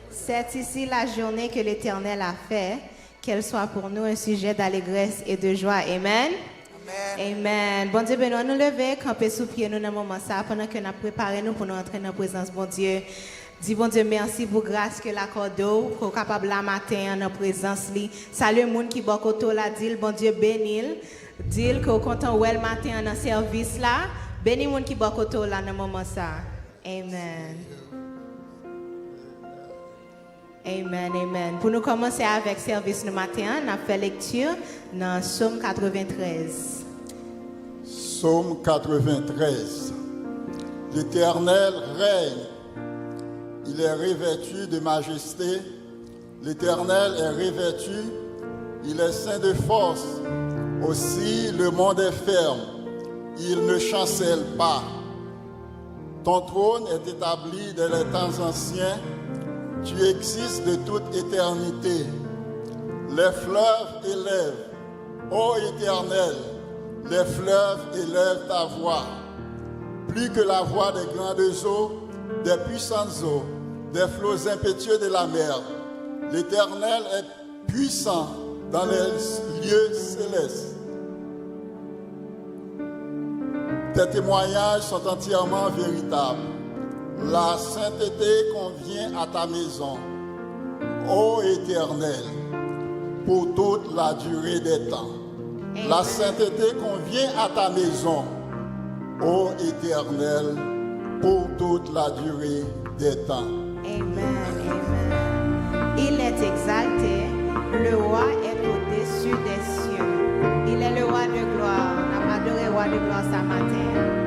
C'est ici la journée que l'Éternel a fait, qu'elle soit pour nous un sujet d'allégresse et de joie. Amen. Amen. Bon Dieu, nous nous lever, camper sous pied nous dans le moment ça, pendant que nous préparons nous pour nous entrer dans la présence, bon Dieu. Dis bon Dieu, merci pour grâce que l'accorde qu'on est capable la matin en présence. Salut le monde qui est beaucoup là, dit bon Dieu, bénil. Dit que content ou le matin dans service là. Béni le monde qui est beaucoup là dans le moment ça. Amen. Amen, amen. Pour nous commencer avec le service le matin, on a fait lecture dans Psaume 93. Psaume 93. L'Éternel règne. Il est revêtu de majesté. L'Éternel est revêtu. Il est saint de force. Aussi, le monde est ferme. Il ne chancelle pas. Ton trône est établi dès les temps anciens. Tu existes de toute éternité. Les fleuves élèvent. Ô Éternel, les fleuves élèvent ta voix. Plus que la voix des grandes eaux, des puissantes eaux, des flots impétueux de la mer. L'Éternel est puissant dans les lieux célestes. Tes témoignages sont entièrement véritables. La sainteté convient à ta maison, ô Éternel, pour toute la durée des temps. Amen. La sainteté convient à ta maison, ô Éternel, pour toute la durée des temps. Amen, amen. Il est exalté, le roi est au-dessus des cieux. Il est le roi de gloire. On a adoré le roi de gloire ce matin.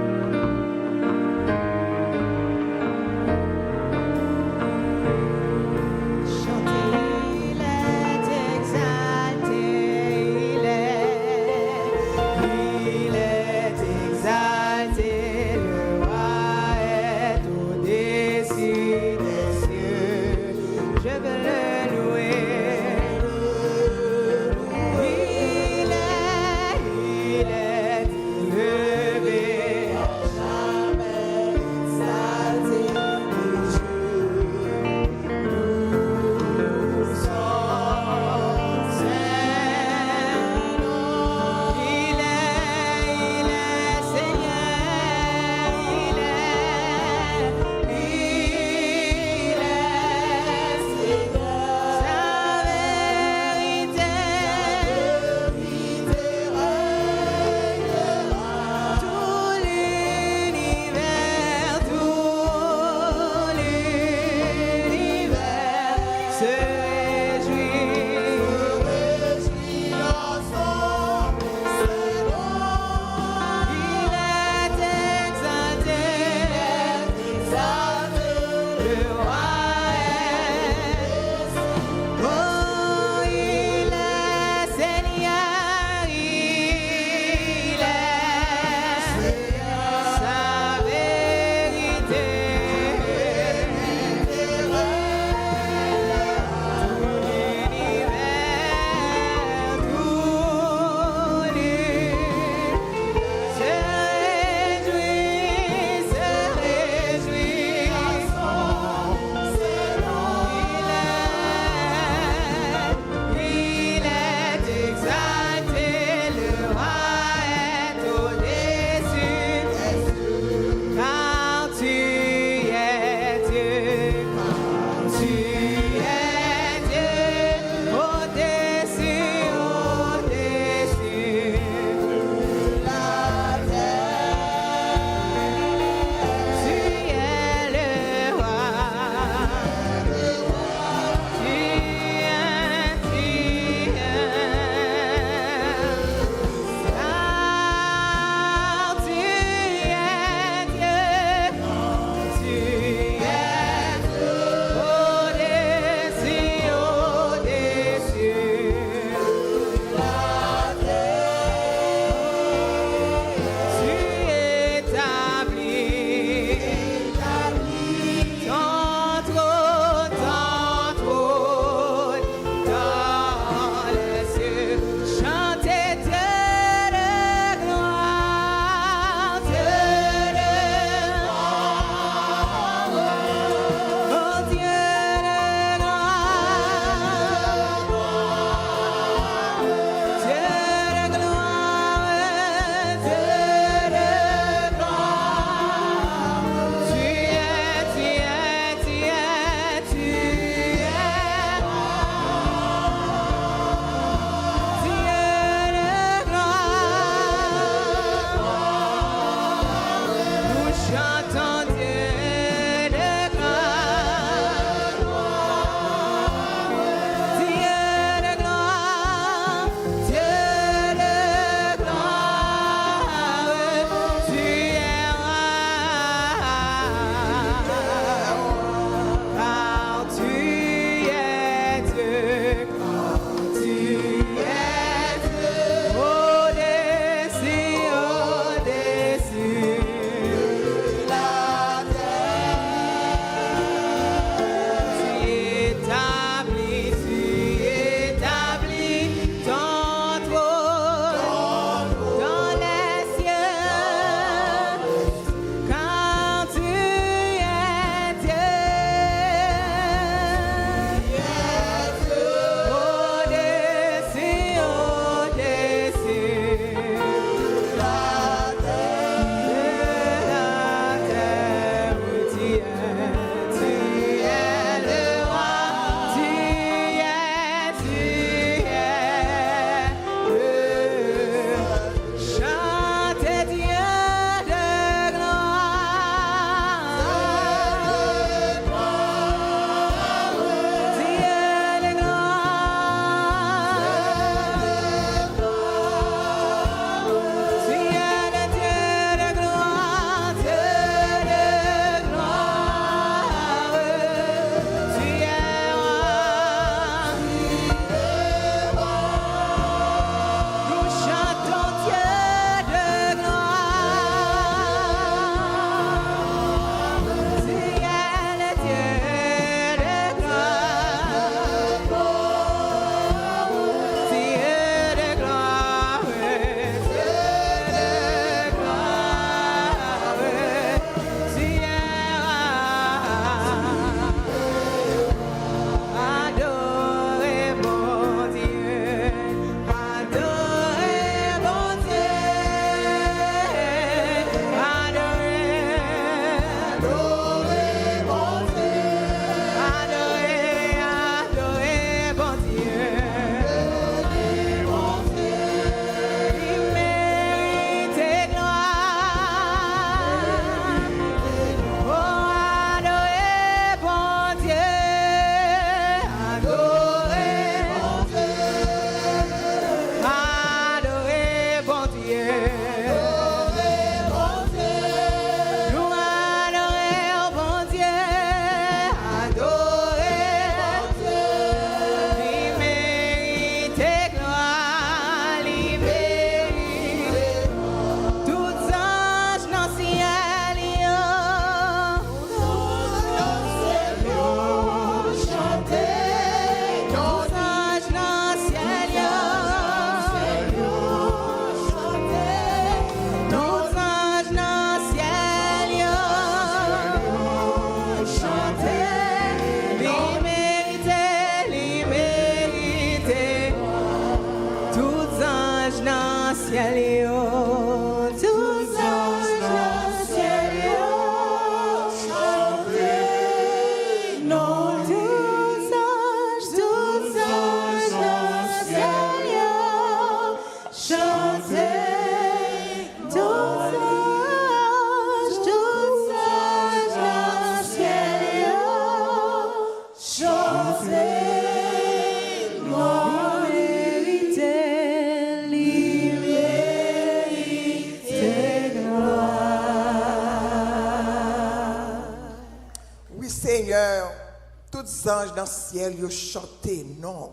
tous les anges dans le ciel, ils chantent non.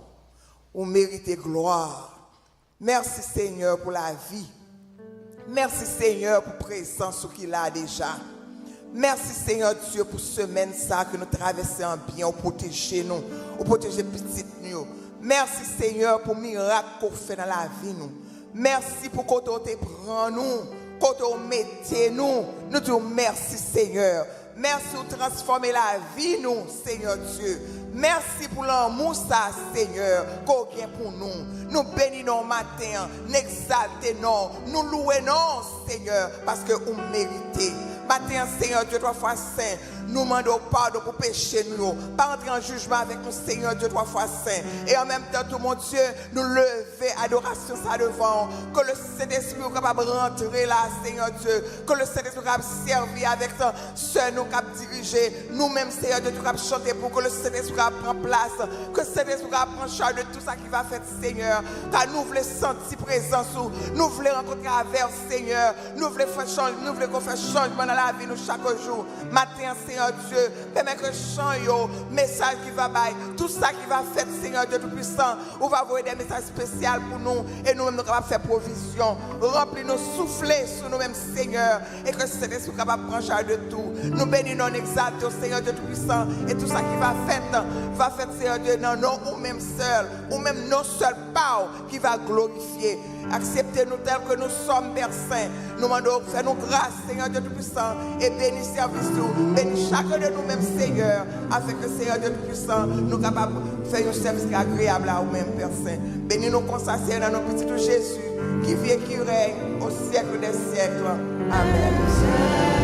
Ou méritez gloire. Merci Seigneur pour la vie. Merci Seigneur pour la présence qu'il a déjà. Merci Seigneur Dieu pour semaine ça que nous traversons bien, pour protéger nous, pour protéger petite nous. Merci Seigneur pour le miracle qu'on fait dans la vie nous. Merci pour qu'on te prend nous, qu'on te mette nous. Nous te merci Seigneur. Merci pour transformer la vie nous, Seigneur Dieu. Merci pour l'amour ça, Seigneur, qu'on vient pour nous. Nous bénissons matin, nous exaltons, nous louons, Seigneur, parce que vous méritez. Matin, Seigneur Dieu, 3 fois saint, nous demandons pardon pour pécher nous. Pas entrer en jugement avec nous, Seigneur Dieu, 3 fois saint. Et en même temps, tout mon Dieu, nous lever adoration ça devant. Que le Saint-Esprit soit capable de rentrer là, Seigneur Dieu. Que le Saint-Esprit soit capable de servir avec ça. Seul nous capable de diriger. Nous-mêmes, Seigneur Dieu, nous capable de chanter pour que le Saint-Esprit prenne place. Que le Saint-Esprit prenne charge de tout ça qui va faire, Seigneur. Car nous voulons sentir présence. Nous voulons rencontrer avec Seigneur. Nous voulons faire changer. Nous voulons qu'on fasse changement dans la vie nous chaque jour. Matin, Seigneur Dieu, permet que chant yo, message qui va bailler, tout ça qui va faire, Seigneur Dieu Tout-Puissant, on va avoir des messages spéciaux pour nous et nous-mêmes nous capables de faire provision. Remplis-nous, souffler sur nous-mêmes, Seigneur, et que cet esprit capable de prendre charge de tout. Nous bénissons, nous exaltons, Seigneur Dieu Tout-Puissant, et tout ça qui va faire, Seigneur Dieu, non, ou même seul, ou même non seul, pas qui va glorifier. Acceptez-nous tels que nous sommes, Père Saint. Nous demandons, fais-nous grâce, Seigneur Dieu Tout-Puissant, et bénis service nous, bénis chacun de nous-mêmes, Seigneur, afin que, Seigneur Dieu Tout-Puissant, nous capables de faire un service agréable à nous-mêmes, Père Saint. Bénis nous consacrer dans nos petits Jésus, qui vit et qui règne au siècle des siècles. Amen.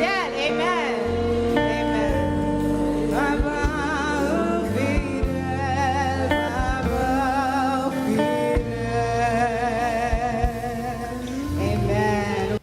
fidèle. Amen. Amen. Papa fidèle, Papa fidèle. Amen.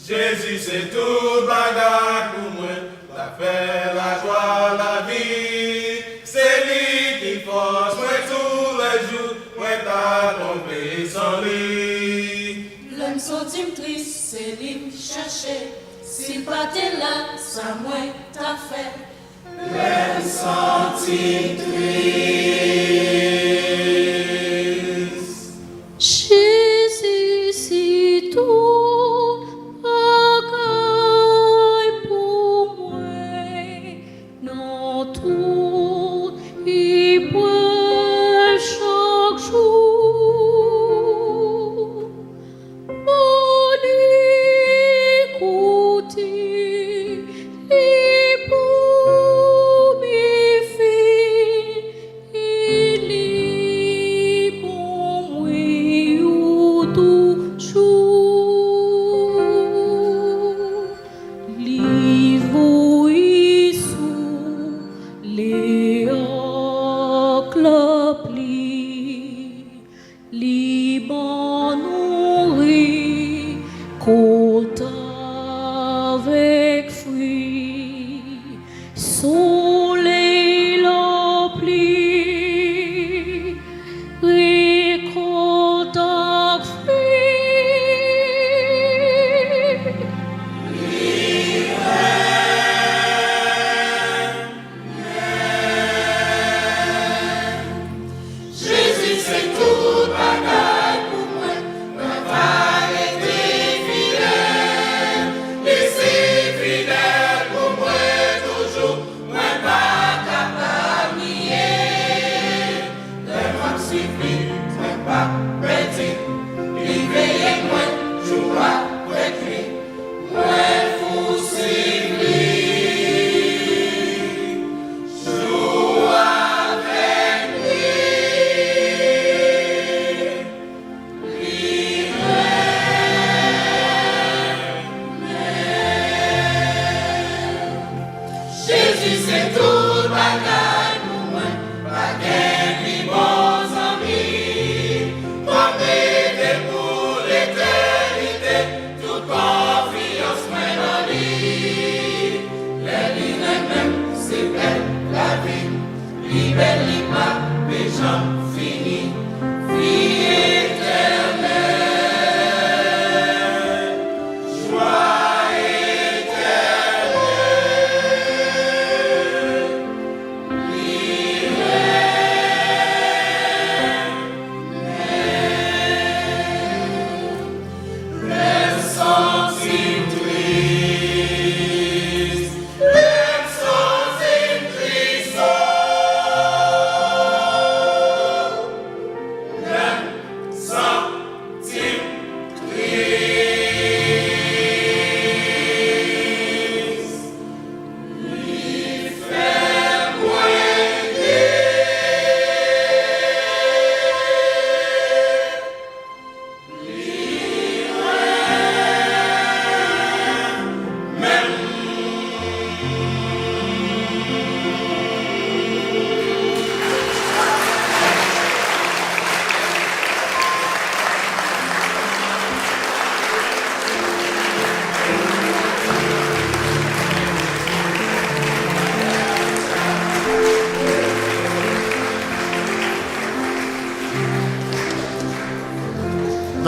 Jésus c'est tout bagarre pour moi, la paix, la joie, la vie. C'est lui qui force moi tous les jours, moi t'as tombé sans lui. L'homme sentime triste, c'est lui chercher. S'il pas t'es là, ça moi t'a fait. L'homme sentime triste. Jésus, c'est tout.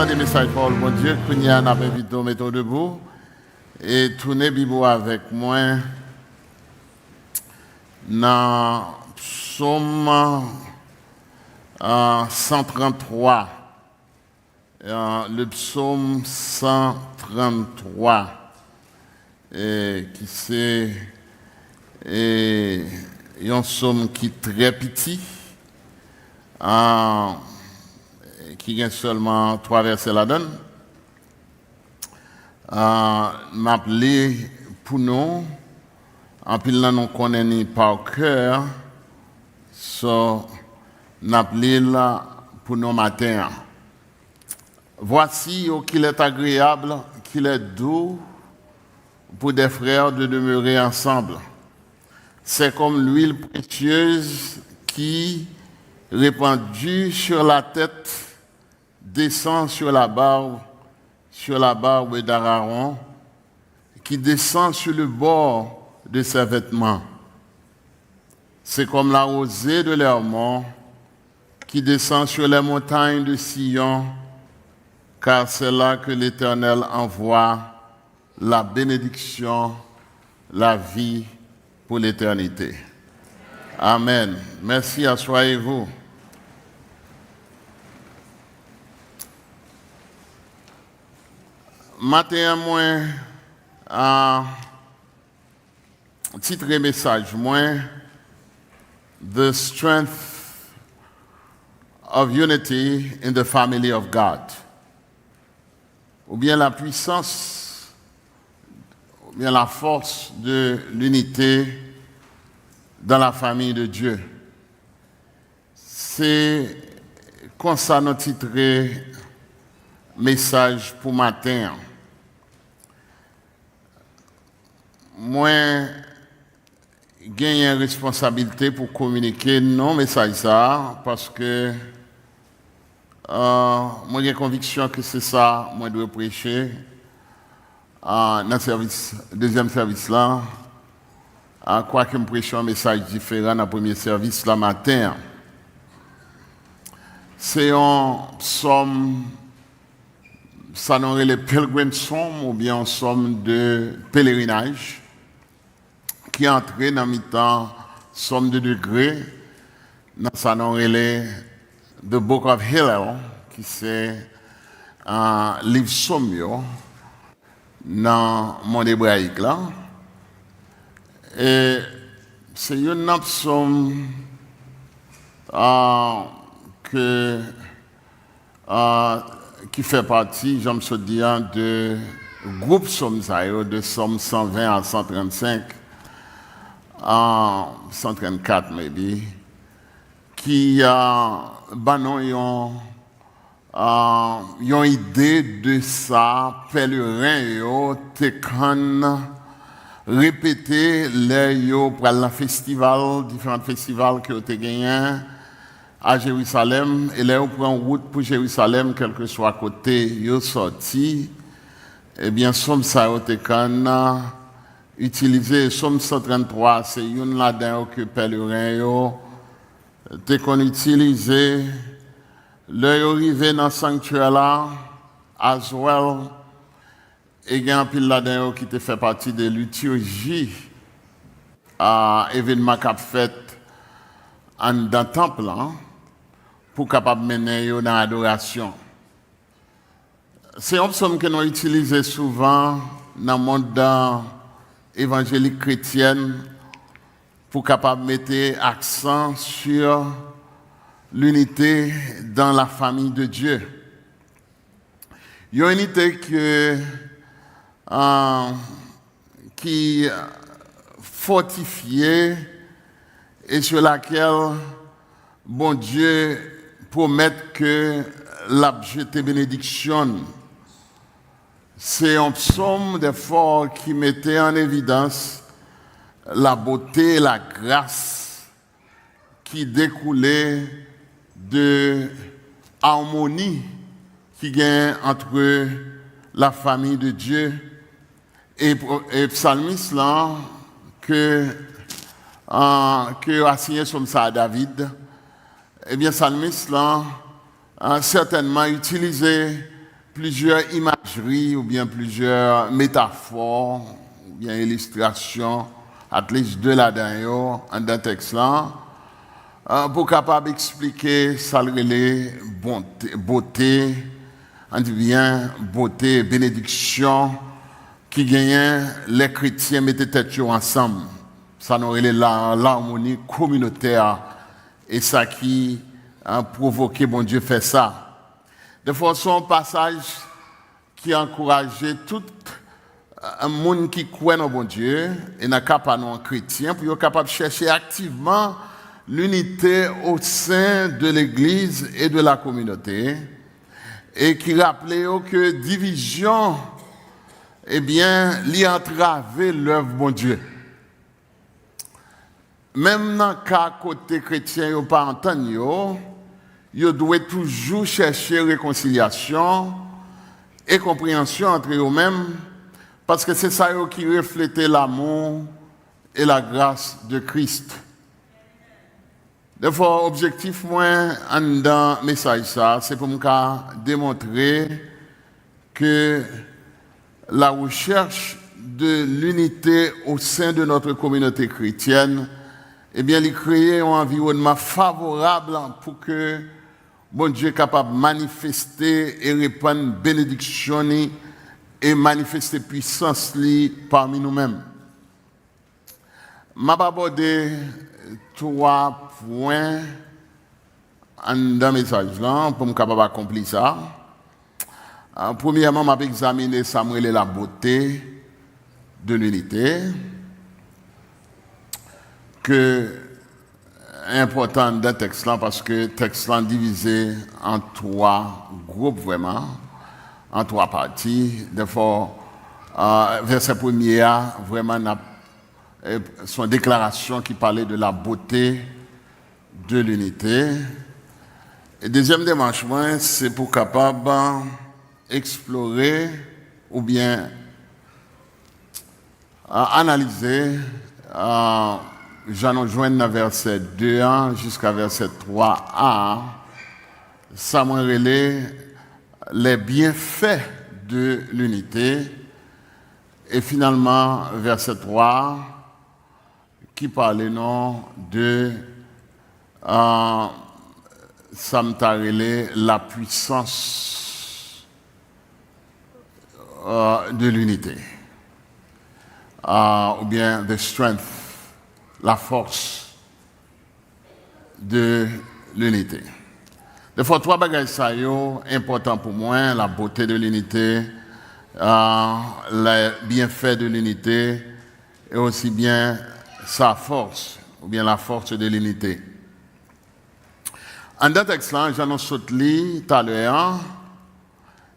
entendre des messages pour le bon Dieu, qu'on y a un invité au métro debout et tournez Bible avec moi dans Psaume 133. Le psaume 133, qui c'est un psaume qui est très petit, qui a seulement 3 versets là-dedans. M'appeler pour nous, en pile là nous connaissons par cœur, so m'appeler là pour nos matins. Voici qu'il est agréable, qu'il est doux pour des frères de demeurer ensemble. C'est comme l'huile précieuse qui, répandue sur la tête, descend sur la barbe d'Aaron, qui descend sur le bord de ses vêtements. C'est comme la rosée de l'Hermon qui descend sur les montagnes de Sion, car c'est là que l'Éternel envoie la bénédiction, la vie pour l'éternité. Amen. Merci, asseyez-vous. Matin, moi, titre message, moi, The Strength of Unity in the Family of God. Ou bien la puissance, ou bien la force de l'unité dans la famille de Dieu. C'est comme ça nous titré message pour matin. Moi, j'ai une responsabilité pour communiquer non message ça parce que moi j'ai conviction que c'est ça moi dois prêcher dans le service deuxième service là, quoi que me prêcher un message différent dans le premier service là matin. C'est un psaume, ça non les pilgrim psaume ou bien un psaume de pèlerinage qui est entré dans mi-temps psaume de degré dans ça non les The Book of Hillel, qui c'est un livre somme dans le monde hébraïque là. Et c'est une psaume qui fait partie, je me souviens, de groupe psaume de psaume 120 à 135, 134 maybe, qui a une idée de ça, pèlerin, te kan répéter les pour le festival, différents festivals qui ont été gagnés à Jérusalem, et là on prend route pour Jérusalem, quel que soit côté, ils sorti, eh bien, somme ça ont été kan utilisé, somme 133, c'est une là-dedans que pèlerin, te qu'on utilisé le arrivé dans le sanctuaire là, as well, et il y a un pile là-dedans qui te fait partie de liturgie à événement qu'a fait dans le temple là, pour capable mener dans l'adoration. C'est un psaume que nous utilisons souvent dans le monde évangélique chrétien pour capable mettre accent sur l'unité dans la famille de Dieu. Il y a une unité qui est fortifiée et sur laquelle bon Dieu promet que l'abjeté bénédiction. C'est un psaume d'effort qui mettait en évidence la beauté et la grâce qui découlait de harmonie qui gagne entre la famille de Dieu et psalmiste là que a signé comme ça à David. Eh bien psalmiste là a certainement utilisé plusieurs imageries ou bien plusieurs métaphores ou bien illustrations, à least deux là-dedans, en un texte là, pour capable expliquer ça les beauté, on dit bien beauté, bénédiction, qui gagnent les chrétiens mettaient tête ensemble. Ça nous relève l'harmonie communautaire et ça qui a provoqué bon Dieu fait ça. De façon un passage qui encourageait tout un monde qui croit en bon Dieu et n'a capable en chrétien pour être capable de chercher activement l'unité au sein de l'Église et de la communauté et qui rappelait que division eh bien, l'y entraver l'œuvre bon Dieu. Même dans le cas côté chrétien, ils pas entendre, ils doivent toujours chercher réconciliation et compréhension entre eux-mêmes, parce que c'est ça qui reflète l'amour et la grâce de Christ. D'abord, objectif moi dans le message ça, c'est pour me démontrer que la recherche de l'unité au sein de notre communauté chrétienne, eh bien, il crée un environnement favorable pour que bon Dieu soit capable de manifester et répandre bénédiction et manifester puissance parmi nous-mêmes. Je vais aborder 3 points dans le message là pour me capable d'accomplir ça. Premièrement, je vais examiner Samuel et la beauté de l'unité, que est important dans le texte là parce que le texte là est divisé en 3 groupes vraiment, en 3 parties. D'abord, verset 1er, vraiment son déclaration qui parlait de la beauté de l'unité. Et deuxième démarche, c'est pour capable explorer ou bien analyser, j'en joins dans verset 2 jusqu'à verset 3a, ça m'a relé les bienfaits de l'unité, et finalement verset 3 qui parlait non de ça m'a relé la puissance de l'unité, ou bien the strength, la force de l'unité. Des fois, 3 bagages ça sont importants pour moi, la beauté de l'unité, les bienfaits de l'unité, et aussi bien sa force, ou bien la force de l'unité. En dans ce texte-là, j'en ai sauté tout à l'heure,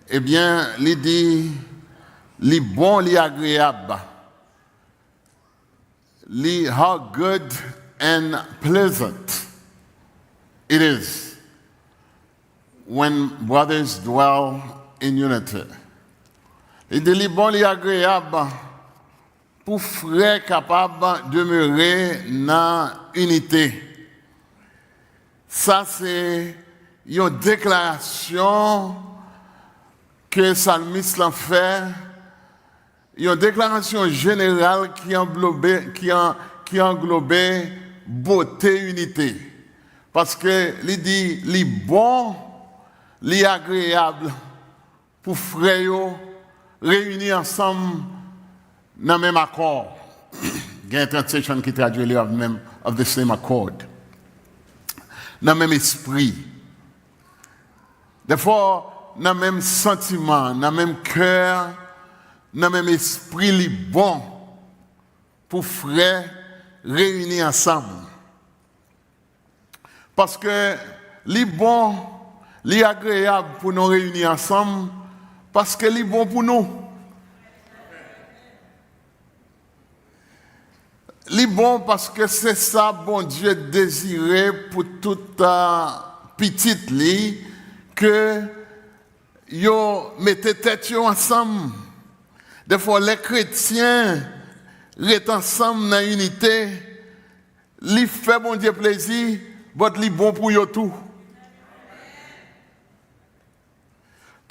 eh bien, il dit, li bon, li agréable, li how good and pleasant it is when brothers dwell in unity. Il dit, li bon, li agréable pour frères capables de demeurer dans unité. Ça, c'est une déclaration que le psalmiste l'a fait, une déclaration générale qui englobait beauté, unité. Parce que il dit, li bon, li agréable pour frères réunis ensemble dans le même accord. Il y a une translation qui traduit le même of the same accord. Dans le même esprit. Des fois, dans le même sentiment, dans le même cœur, dans le même esprit, li bon pour frères réunis ensemble. Parce que li bon, li agréable pour nous réunir ensemble, parce que li bon pour nous. Li bon parce que c'est ça bon Dieu désiré pour toute petite li que yo mettez tête ensemble. Des fois les chrétiens restent ensemble dans l'unité, li fait bon Dieu plaisir, mais li bon pour yo tout.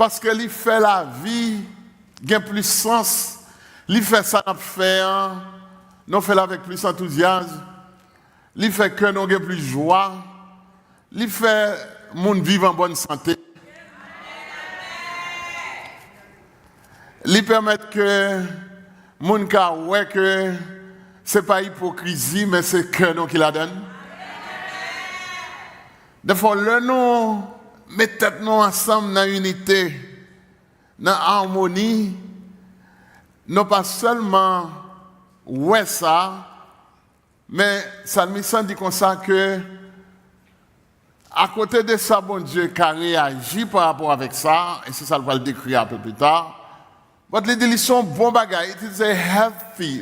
Parce que il fait la vie, gain plus sens, il fait ça nous faire, nous fait avec plus enthousiasme, il fait que nous avons plus joie, il fait monde vivre en bonne santé. Il permet que moun ka ouais que c'est pas hypocrisie mais c'est que nous qui la donne. Des fois le nous mettons nous ensemble dans unité, dans harmonie, non pas seulement ouais ça, mais ça me semble dit comme ça que à côté de ça bon Dieu qui a réagi par rapport avec ça et c'est ça le va le décrire un peu plus tard. But ils sont bons bagages. It is a healthy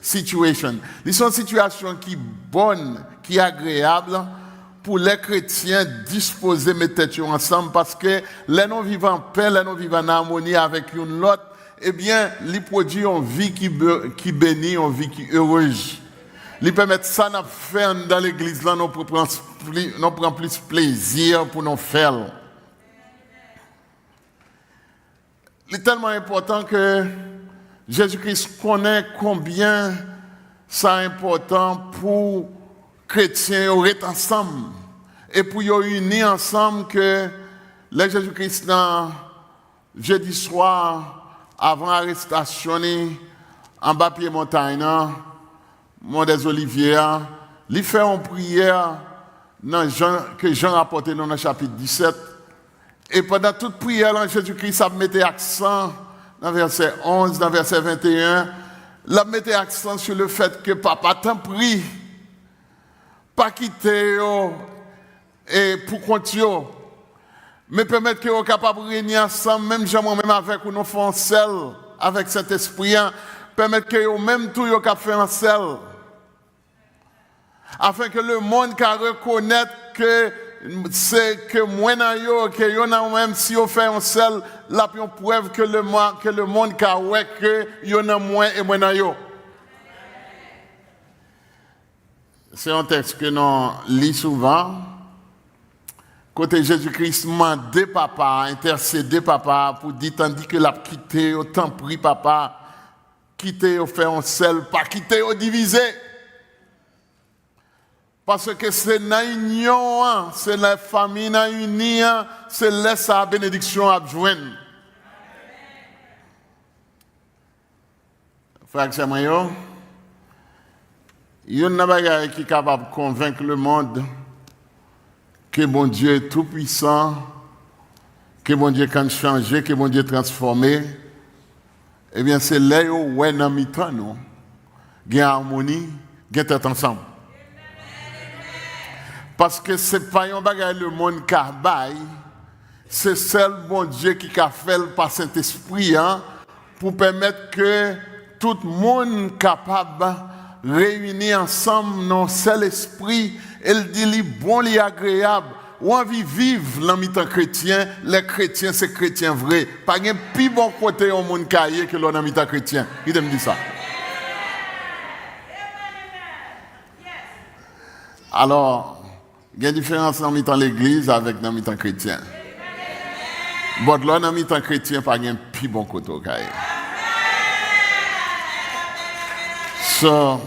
situation. Ils sont une situation qui est bonne, qui est agréable pour les chrétiens disposés de mettre tête ensemble parce que les non vivent en paix, les non vivent en harmonie avec une autre, eh bien, ils produisent une vie qui bénit, une vie qui est heureuse. Ils permettent ça de faire dans l'église là, nous prenons plus plaisir pour nous faire. Il est tellement important que Jésus-Christ connaît combien c'est important pour les chrétiens d'être ensemble et pour les unir ensemble que les Jésus-Christ, jeudi soir, avant l'arrestation, en bas pied montagne, Mont des Oliviers, il fait une prière que Jean a rapporté dans le chapitre 17. Et pendant toute prière, Jésus-Christ a mis l'accent dans verset 11, dans verset 21, il a mis l'accent sur le fait que papa t'en prie, pas quitter et pour continuer, mais permettre que vous capable de régner ensemble, même moi-même avec nous faisons seul, avec cet esprit, permettre que vous même tout vous capable faire en seul, afin que le monde puisse reconnaître que c'est que moi que yo na même si on fait un seul la preuve que le monde ka ouais que yo na moi et moi na yo. C'est un texte que nous lit souvent. Côté Jésus-Christ mandé papa, intercédé papa pour dire tandis que l'a quitté, autant prie papa, quitter au faire un seul, pas quitter au diviser. Parce que c'est dans l'union, c'est la famille dans l'union, c'est là sa bénédiction à joindre. Frère Samuel, il y a une chose qui est capable de convaincre le monde que bon Dieu est tout puissant, que bon Dieu peut changer, que bon Dieu transformer. Eh bien, c'est là où on a mis nous, il y a harmonie, il y a tête ensemble. Parce que ce n'est pas un bagage le monde qui a bail, c'est seul bon Dieu qui a fait par Saint-Esprit pour permettre que tout le monde capable de réunir ensemble dans un seul esprit. Elle dit bon, li agréable. Ou envie vivre dans le chrétien, les chrétiens, c'est chrétiens vrais. Pas un plus bon côté au monde qui que l'on a mis chrétien. Il me dit ça. Alors, il y a une différence dans l'église avec dans le chrétien. Bon, là, dans le chrétien, pas un plus bon côté. So,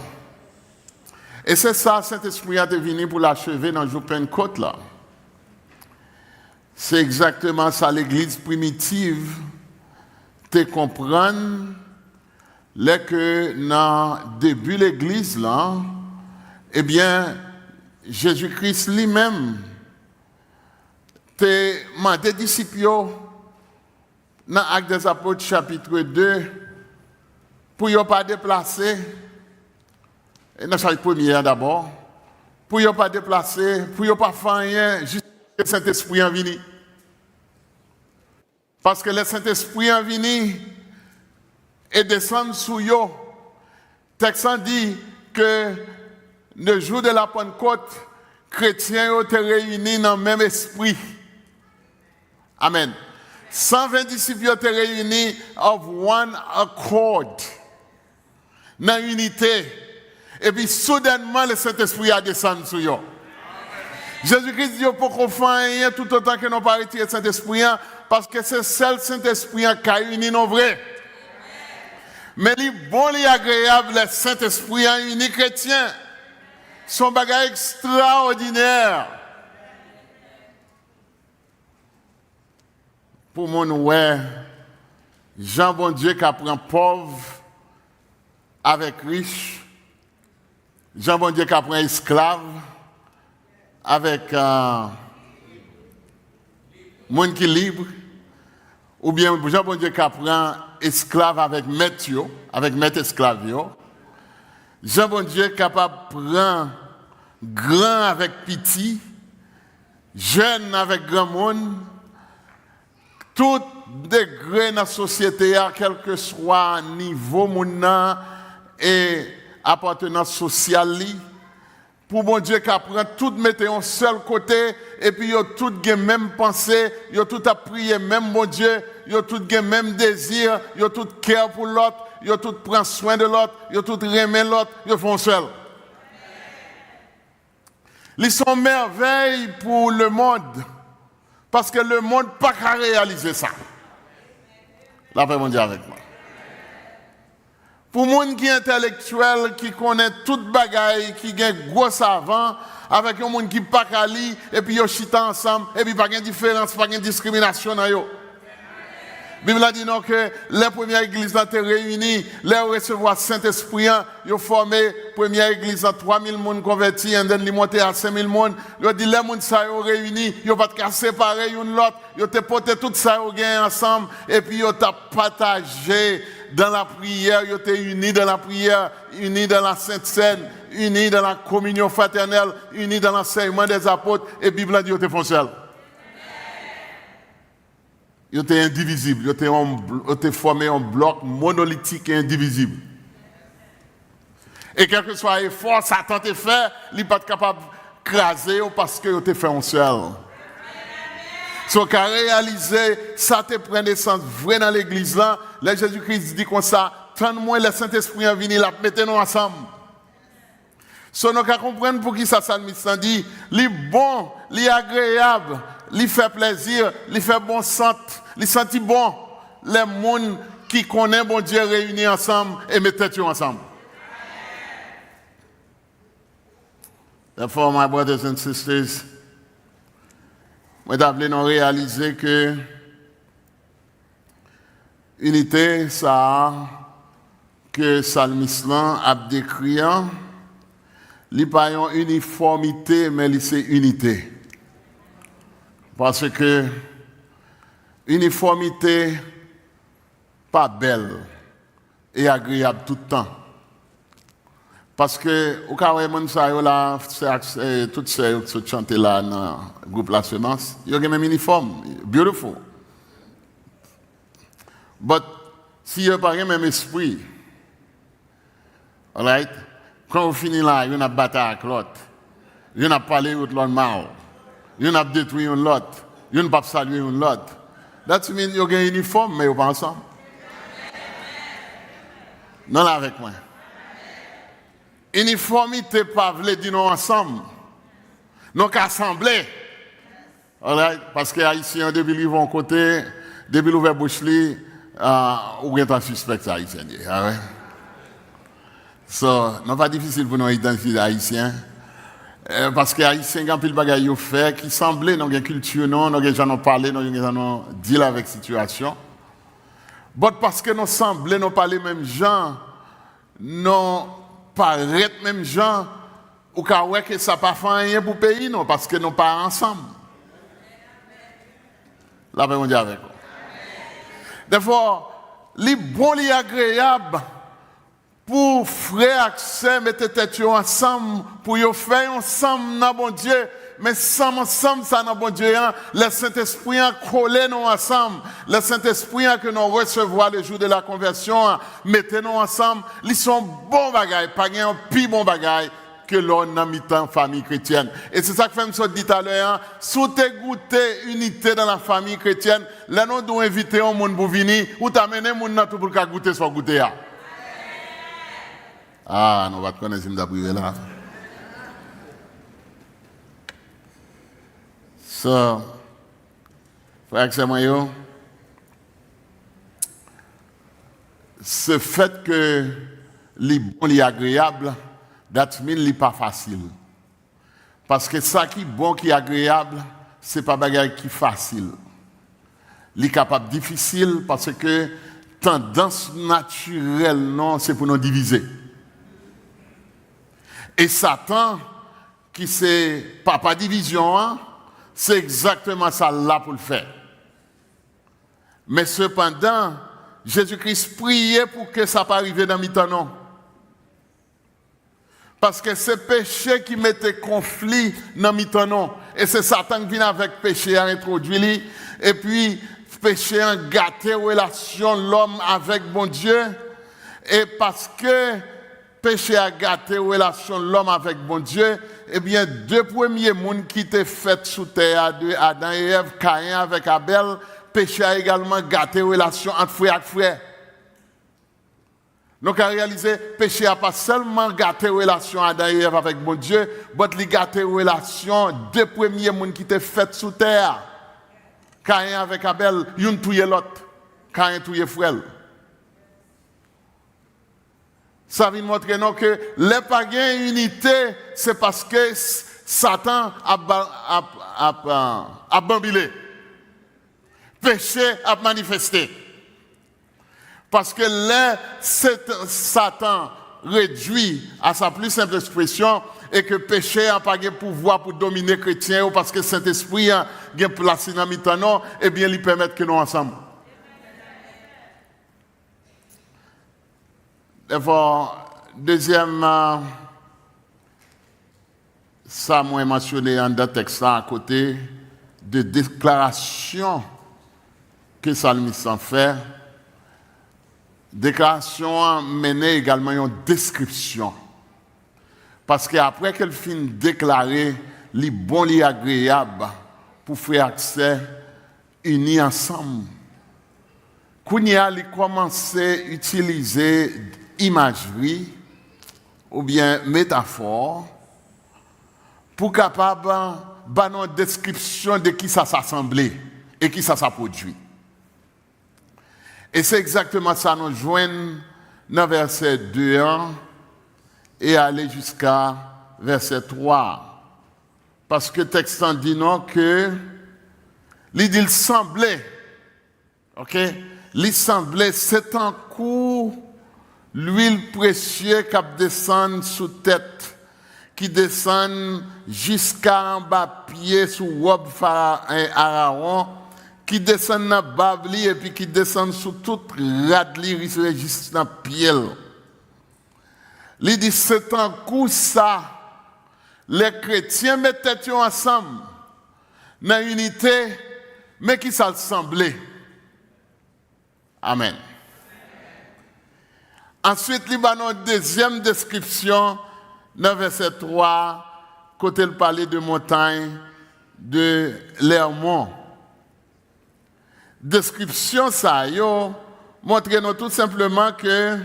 et c'est ça, Saint-Esprit a devenu pour l'achever dans le jour Pentecôte là. C'est exactement ça, l'église primitive, te comprendre, là que dans le début de l'église là, eh bien, Jésus-Christ lui-même te mandé disciples dans l'Acte des Apôtres chapitre 2 pour ne pas déplacer, et dans le chapitre 1er d'abord, pour ne pas déplacer, pour ne pas faire rien, juste que le Saint-Esprit est venu. Parce que le Saint-Esprit est venu et descend sur eux. Le texte dit que le jour de la Pentecôte, chrétiens ont été réunis dans le même esprit. Amen. 120 disciples ont été réunis of one accord. Dans l'unité. Et puis soudainement, le Saint-Esprit a descendu sur eux. Jésus-Christ dit pour qu'on fasse rien tout autant que nous pas retirer le Saint-Esprit, parce que c'est seul Saint-Esprit qui a uni nos vrais. Mais les bons, les agréables, le Saint-Esprit a uni chrétien. Son bagage extraordinaire. Pour mon ouais, Jean bon Dieu qui apprend pauvre avec riche. Jean bon Dieu qui apprend esclave avec monde qui libre. Ou bien Jean bon Dieu qui apprend esclave avec maître, avec maître esclave. Jean bon Dieu capable de prendre grand avec petit, jeune avec grand monde, tout degré dans la société, quel que soit niveau monde et appartenance sociale, pour mon Dieu qui apprend tout mettre en seul côté et puis ils ont tout même pensée, ils ont tout à prier même mon Dieu, ils ont tout même désir, ils ont tout cœur pour l'autre, ils ont tout prend soin de l'autre, ils ont tout remet l'autre, ils font seul. Ils sont merveilles pour le monde parce que le monde n'a pas qu'à réaliser ça. La paix mon Dieu avec moi. Pour les gens qui sont intellectuels, qui connaissent toute bagaille, qui ont gros savant, avec les gens qui ne pas qu'à lire, et puis ils chita ensemble, et puis pas de différence, pas de discrimination. La Bible a dit non que les premières églises ont été réunies, les recevoir Saint-Esprit, ils ont formé la première église à 3000 personnes converties, et puis ils ont monté à 5000 personnes. Ils ont dit les gens qui sont réunis, ils n'ont pas de séparer l'un l'autre, ils ont porté tout ça ensemble, et puis ils ont partagé dans la prière, ils étaient unis dans la prière, unis dans la Sainte Seine, unis dans la communion fraternelle, unis dans l'enseignement des apôtres, et la Bible a dit qu'ils étaient fonctionnels. Ils étaient indivisibles, ils étaient formés en bloc monolithique et indivisible. Et quel que soit l'effort, Satan t'a fait, il n'est pas capable de craser parce qu'ils étaient fait en seul. So qu'à réaliser, ça te prend naissance vrai dans l'église là, là Jésus-Christ dit comme ça, tant moins le Saint-Esprit est venu, la mettez-nous ensemble. So nous qu'à comprendre pour qui ça psalmiste dit, li bon, li agréable, li fait plaisir, li fait bon sent, li senti bon, les gens qui connaissent bon Dieu réunis ensemble et mettez-vous ensemble. Therefore, my brothers and sisters, moi, je nous réaliser que l'unité, ça, que Psalmiste a décrit, il n'y a pas une uniformité, mais c'est unité. Parce que uniformité, pas belle et agréable tout le temps. Parce que, au cas où les gens là, toutes ces qui chantent là dans le groupe La Semence, ils ont le même uniforme, beautiful. But si ils n'ont pas le même esprit, right? Quand on finit là, ils ont battu avec l'autre, ils ont parlé avec l'autre mal, ils ont détruit l'autre, ils n'ont pas salué l'autre. Ça veut dire qu'ils ont un uniforme, mais ils ne sont pas ensemble. Non, là avec moi. Uniformité pas veut dire nous ensemble. Nous qu'assembler. Parce que les Haïtiens, depuis qu'ils vont côté, depuis qu'ils ouvrent bouche, ou bien un suspect Haïtien. So, non pas difficile pour nous identifier les Haïtiens. Parce que les Haïtiens, quand ils bagaille ont fait, qui semblaient dans une culture, nous avons déjà parlé, nous avons dit avec la situation. Mais parce que nous semblons, nous parler même gens, nous paraître même gens, ou qu'à ouais que ça pas fait rien pour le pays, non, parce que nous pas ensemble. La paix mondiale avec vous. D'abord, les bons, les agréables, pour frères accès, mettez tête ensemble, pour y faire ensemble dans bon Dieu, mais ensemble ça dans bon Dieu, le Saint-Esprit a collé nous ensemble, le Saint-Esprit que nous recevons le jour de la conversion, mettez-nous ensemble, ils sont bons bagailles, pas un plus bon bagaille que l'on a mis en famille chrétienne. Et c'est ça que je me dit tout à l'heure, si tu goûté unité dans la famille chrétienne, là nous devons inviter un monde pour venir, ou t'amener un monde pour goûter soit goûter. Ah, nous va te connaître si nous avons privé là. So, frère et moi, ce fait que les bon, les agréable, that mean li pas facile. Parce que ça qui est bon, qui est agréable, c'est pas bagage qui est facile. Li capable difficile parce que tendance naturelle, non, c'est pour nous diviser. Et Satan, qui c'est papa division, hein, c'est exactement ça là pour le faire. Mais cependant, Jésus-Christ priait pour que ça ne pas arriver dans mi-temps, non. Parce que c'est péché qui mettait conflit dans mi-temps, non. Et c'est Satan qui vient avec péché à introduire. Et puis, péché a gâté relation l'homme avec bon Dieu. Et parce que péché a gâté relation l'homme avec bon Dieu, eh bien, deux premiers mondes qui étaient faits sous terre, Adam et Ève, Caïn avec Abel, péché a également gâté relation entre frères et frères. Donc, à réaliser, péché n'a pas seulement gâté relation Adam et Ève avec bon Dieu, mais il a gâté relation deux premiers mondes qui étaient faits sous terre. Caïn avec Abel, une touye l'autre. Caïn touye frère. Ça vient montrer nous que les païens unité, c'est parce que Satan a bambilé. Péché a manifesté. Parce que là, Satan réduit à sa plus simple expression et que péché n'a pas de pouvoir pour dominer les chrétiens parce que Saint-Esprit a placé dans le et bien lui permettre que nous ensemble. Deuxième, ça m'a mentionné dans le texte à côté de déclaration que Salmiste en fait. Déclaration menée également une description. Parce qu'après qu'elle finit de déclarer les bons, les agréables pour faire accès unis ensemble, Kounia a commencé à utiliser imagerie ou bien métaphore pour capable de une description de qui ça s'assemblait et qui ça produit. Et c'est exactement ça nous joignons dans verset 2 et aller jusqu'à verset 3. Parce que le texte dit non que il semblait, ok? Il semblait, c'est un coup l'huile précieuse qui descend sous tête, qui descend jusqu'à en bas pied sous robe Aaron, qui descend dans Babli et puis qui descend sous toute radli juste dans pied. Il dit c'est un coup ça. Les chrétiens mettaient ensemble dans l'unité, mais qui ça semblait. Amen. Ensuite, il y a une deuxième description dans verset 3, côté le palais de montagne de l'Hermon. Description ça, montre-nous tout simplement que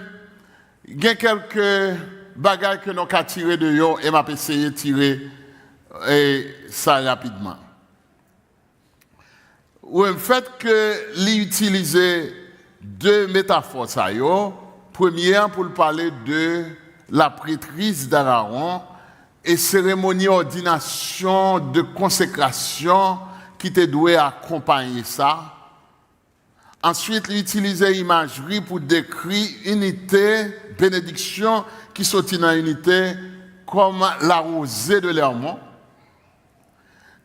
il y a quelques bagages que nous avons tiré de yo et m'a essayé de tirer ça rapidement. Ou le fait que l'utiliser deux métaphores ça première pour parler de la prêtrise d'Aaron et cérémonie ordination de consécration qui te doit accompagner ça. Ensuite, il utilisait l'imagerie pour décrire unité, bénédiction qui sortit dans l'unité comme la rosée de l'Hermon.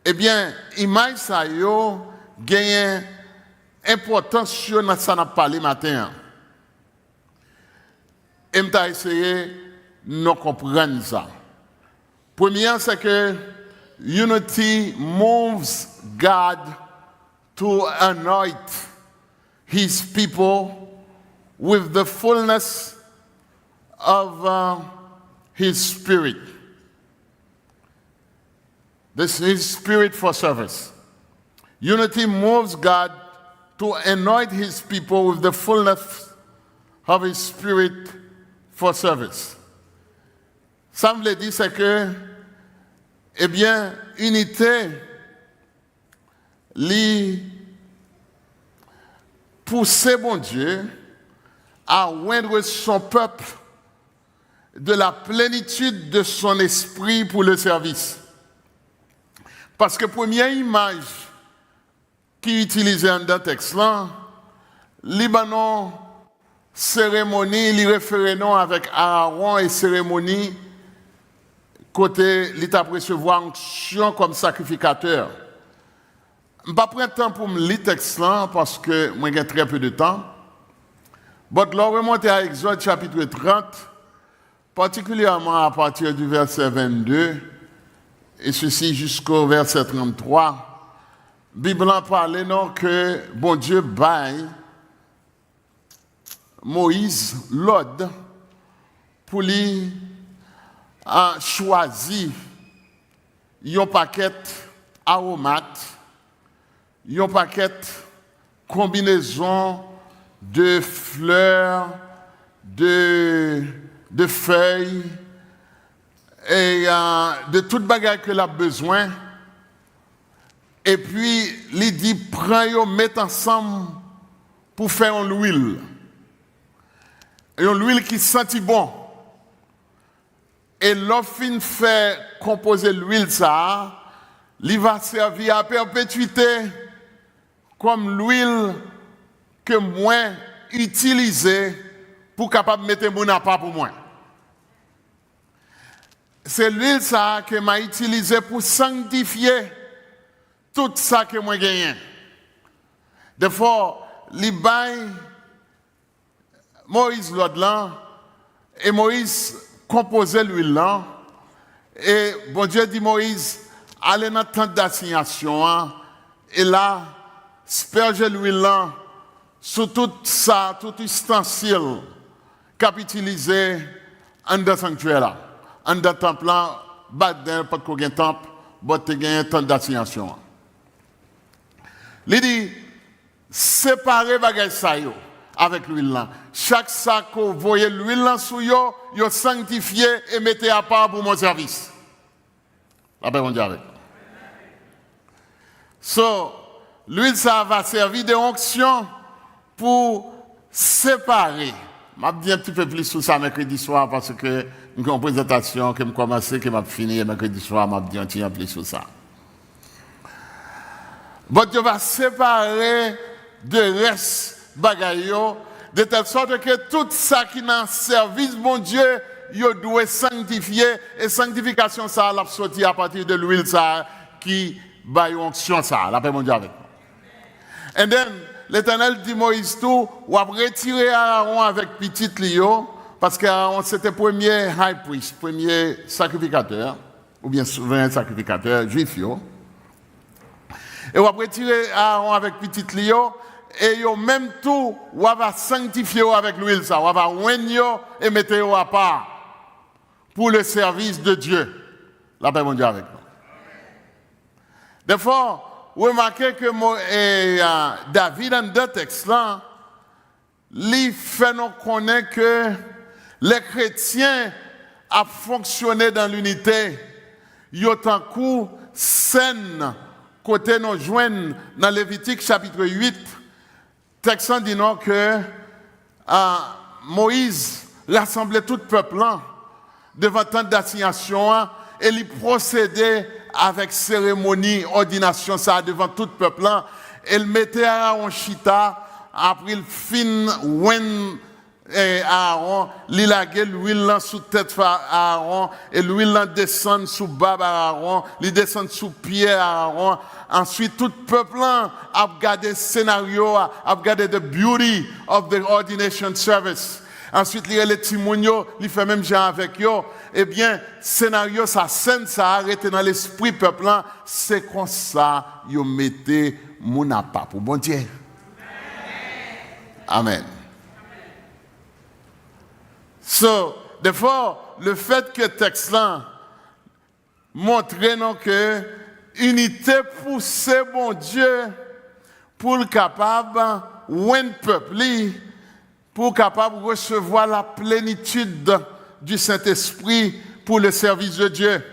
Eh bien, l'image ça gagne importance sur ce qu'on a parlé matin. Et je vais essayer de comprendre ça. Première, c'est que unity moves God to anoint His people with the fullness of His Spirit. This is His Spirit for service. Unity moves God to anoint His people with the fullness of His Spirit for service. Ça me dit c'est que, eh bien, unité li pousser bon Dieu à oindre son peuple de la plénitude de son esprit pour le service. Parce que première image qui est utilisée dans le texte là, Libanon, cérémonie, il réfère non avec Aaron et cérémonie, côté l'État recevoir onction comme sacrificateur. Je ne vais pas prendre le temps pour me lire le texte là, parce que moi j'ai très peu de temps. Mais là, remonter à Exode chapitre 30, particulièrement à partir du verset 22, et ceci jusqu'au verset 33, la Bible en parle non que bon Dieu baille Moïse l'ordre pour lui choisir un paquet aromate, un paquet combinaison de fleurs, de feuilles et de toute bagarre que l'on a besoin. Et puis, il dit, prends-yo, mets ensemble pour faire une huile. Et une huile qui sent bon. Et l'offre fait composer l'huile, ça, il va servir à perpétuité comme l'huile que moi utilisé pour capable mettre mon appât pour moi. C'est l'huile ça que m'a utilisé pour sanctifier tout ça que moi gagne. Des fois, li bail Moïse l'autre là et Moïse composait l'huile là et bon Dieu dit Moïse allez dans la tente d'assignation et là asperger l'huile là sur tout ça, tout ustensile qu'a utilisé en dans sanctuaire là, en dans temple là, pas de qu'aucun temple, mais tu gagné temps d'assignation. Il dit séparer bagay ça yo avec l'huile là. Chaque sac que vous voyez l'huile là sous yo, yo sanctifié et mettez à part pour mon service. La paix mon Dieu avec. So, l'huile ça va servir de onction pour séparer. Je vais dire un petit peu plus sur ça mercredi soir parce que j'ai une présentation que je commence que je finis mercredi soir, je vais dire un petit peu plus sur ça. Bon Dieu va séparer de reste bagayo de telle sorte que tout ça qui est dans le service, bon Dieu, il doit sanctifier et sanctification ça l'a sorti à partir de l'huile ça qui va y onction ça. La paix mon Dieu avec. And then l'Éternel dit Moïse tout, ou a retiré Aaron avec petit Lio, parce qu'Aaron c'était premier high priest, premier sacrificateur, ou bien souverain sacrificateur, juif yo. Et on va retirer Aaron avec petit Lio, et yo même tout, on va sanctifier avec l'huile ça, on va oigner et mettre à part pour le service de Dieu. La paix mon Dieu avec nous. Des fois, vous remarquez que David, dans deux textes là, lui fait nous connaître que les chrétiens ont fonctionné dans l'unité. Ils ont un coup scène côté nous joignent dans Lévitique chapitre 8. Texte dit non que Moïse rassemblait tout le peuple là devant tant d'assignation et il procédait avec cérémonie, ordination, ça devant tout le peuple là. Elle mettait Aaron chita, après il fin when Aaron, il lagait l'huile sous tête Aaron, et l'huile descend sous bas Aaron, il descend sous pied Aaron. Ensuite, tout le peuple là a regardé le scénario, a regardé the beauty of the ordination service. Ensuite, il y a les timonio, il fait même genre avec eux. Eh bien, scénario, ça scène, ça a arrêté dans l'esprit peuple là. C'est comme ça, ils mettez mon appât pour bon Dieu. Amen. So, des fois, le fait que le texte là montre non que unité poussée bon Dieu pour le capable, ou un peuple, pour capable de recevoir la plénitude du Saint-Esprit pour le service de Dieu.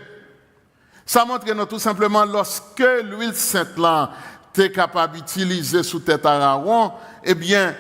Ça montre non tout simplement lorsque l'huile sainte là t'es capable d'utiliser sous tête Aaron, eh bien,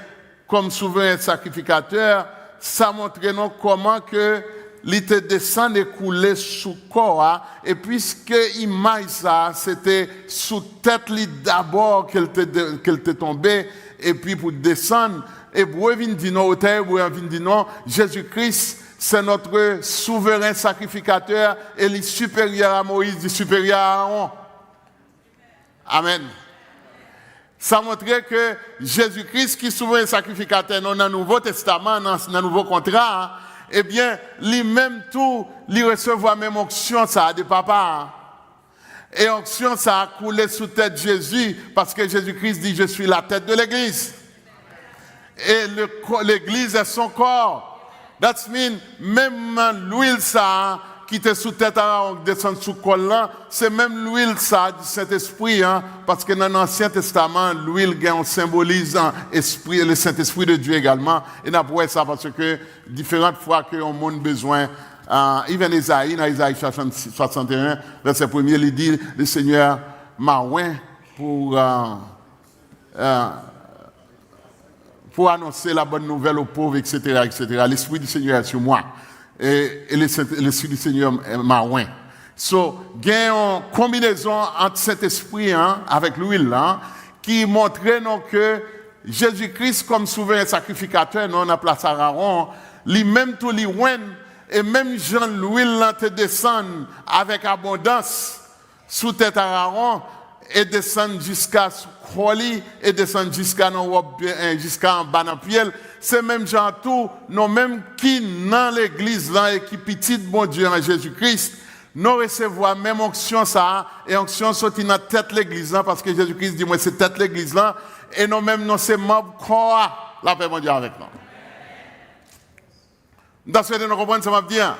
comme souverain sacrificateur, ça montre nous comment que il te descend et coulé sous corps, et puisque l'image ça, c'était sous tête d'abord qu'elle te tombée, et puis pour descendre, et pour venir dire non, Jésus-Christ, c'est notre souverain sacrificateur, et il est supérieur à Moïse, il est supérieur à Aaron. Amen. Ça montrait que Jésus-Christ, qui est souverain sacrificateur dans le Nouveau Testament, dans le Nouveau Contrat, eh bien, lui-même tout, il recevait même onction ça de papa. Et onction ça a coulé sous tête de Jésus, parce que Jésus-Christ dit, je suis la tête de l'Église. Et l'Église est son corps. That means, même l'huile ça, qui était sous tête à on descend sous col là, c'est même l'huile ça du Saint-Esprit, hein, parce que dans l'Ancien Testament, l'huile on symbolise esprit, le Saint-Esprit de Dieu également. Et n'a pas ça parce que différentes fois que on a besoin, even Isaïe, dans Isaïe 61, verset 1er, il dit, le Seigneur m'a oint pour annoncer la bonne nouvelle aux pauvres, etc., etc. L'Esprit du Seigneur est sur moi. Et l'Esprit du Seigneur m'a oint. So, il y a une combinaison entre cet esprit avec l'huile qui montre que Jésus-Christ, comme souverain sacrificateur, non, on a place à Aaron, lui-même tout lui oint, et même Jean l'huile te descend avec abondance sous tête à Aaron et descend jusqu'à Kholi et descend jusqu'à en bas dans pied. C'est même gens tout, nous même qui dans l'église là et qui petit bon Dieu en Jésus-Christ, nous recevons même onction ça et onction sorti dans tête l'église là parce que Jésus-Christ dit moi c'est tête l'église là et nous même nous c'est membre corps la paix mon Dieu avec nous. Dans ce que nous comprenons ça m'a bien.